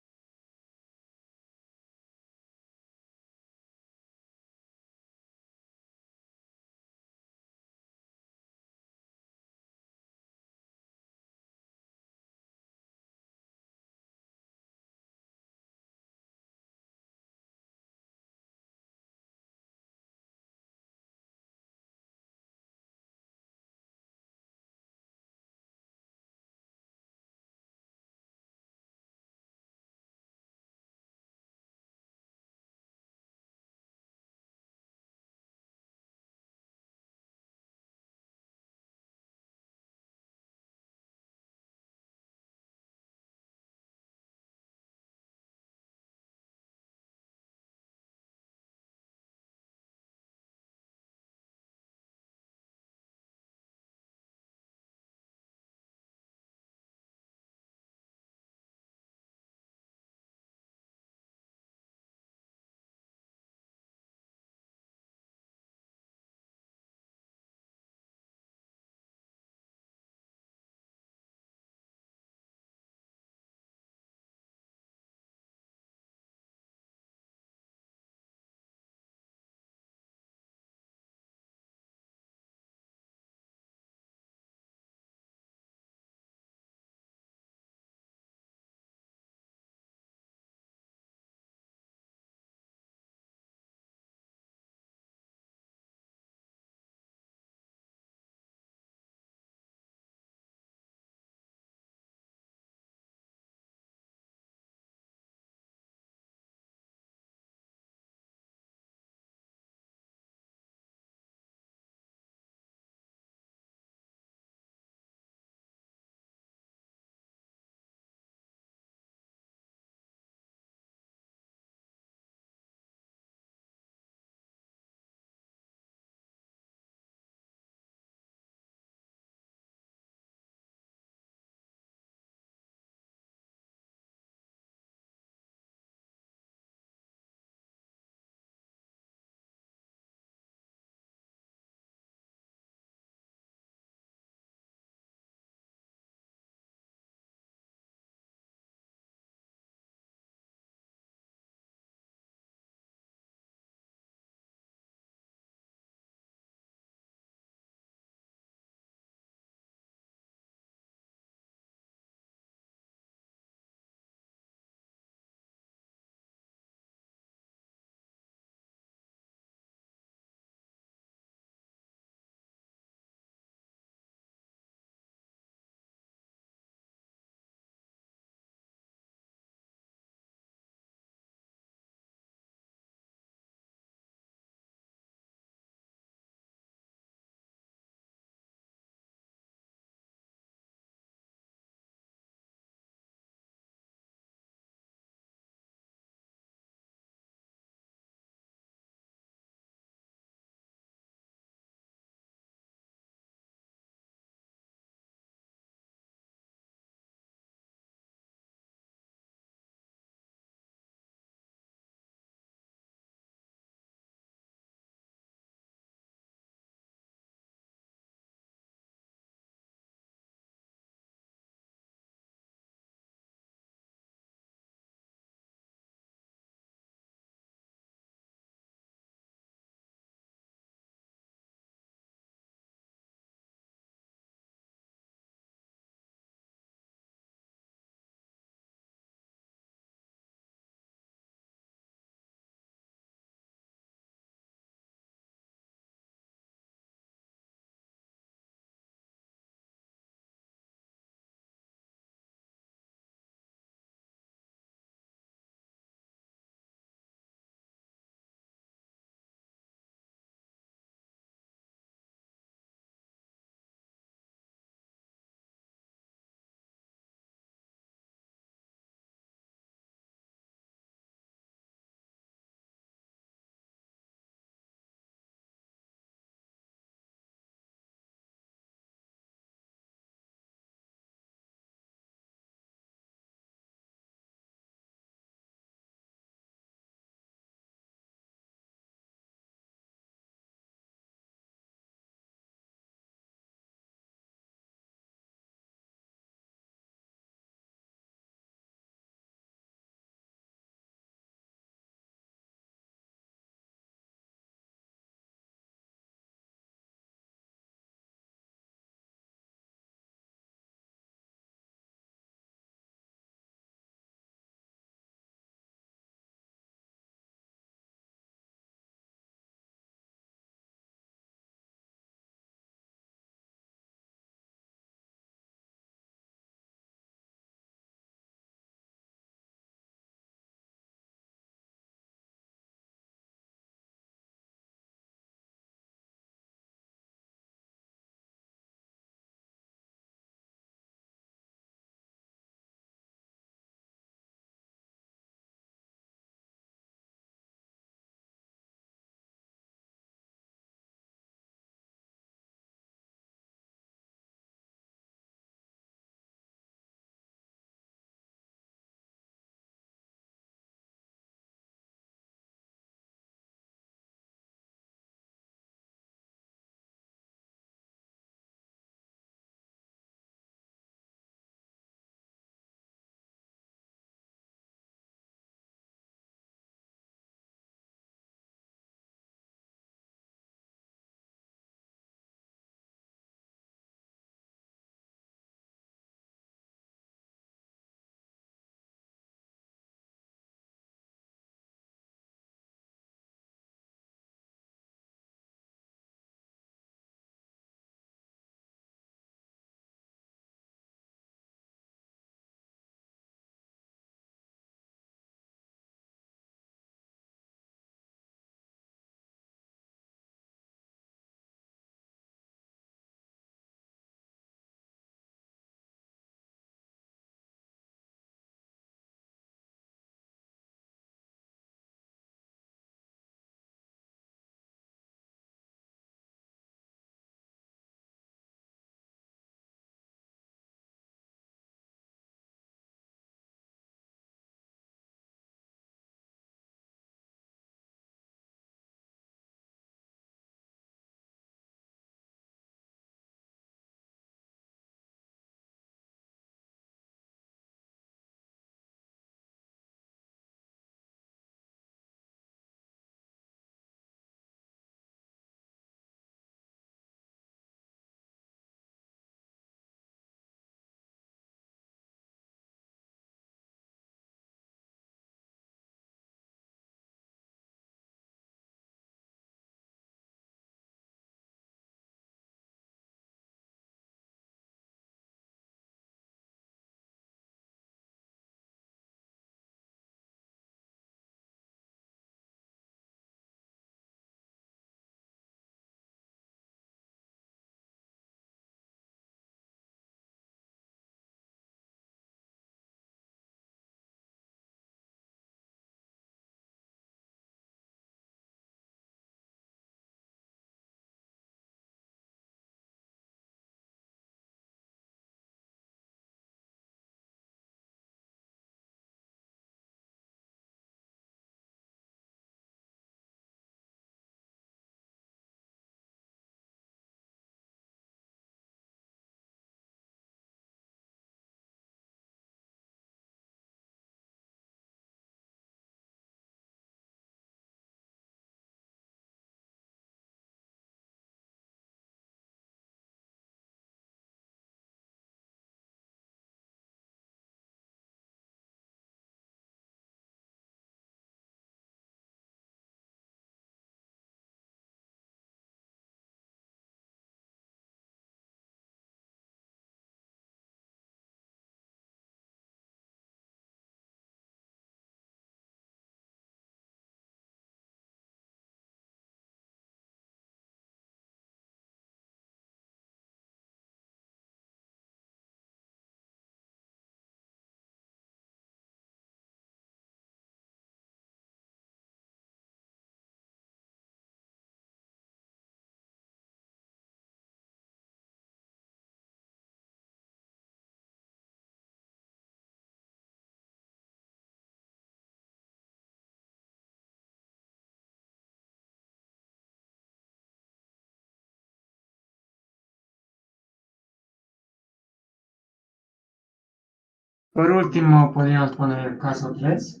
Por último, podríamos poner el caso 3.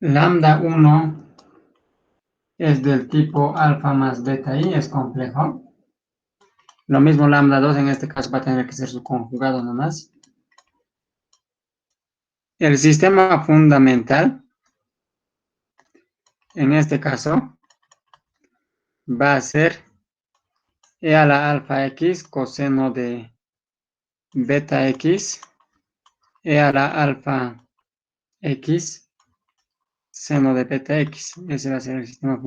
Lambda 1 es del tipo alfa más beta i, es complejo. Lo mismo lambda 2 en este caso va a tener que ser su conjugado nomás. El sistema fundamental, en este caso, va a ser e a la alfa x coseno de beta x, e a la alfa x seno de beta x. Ese va a ser el sistema fundamental.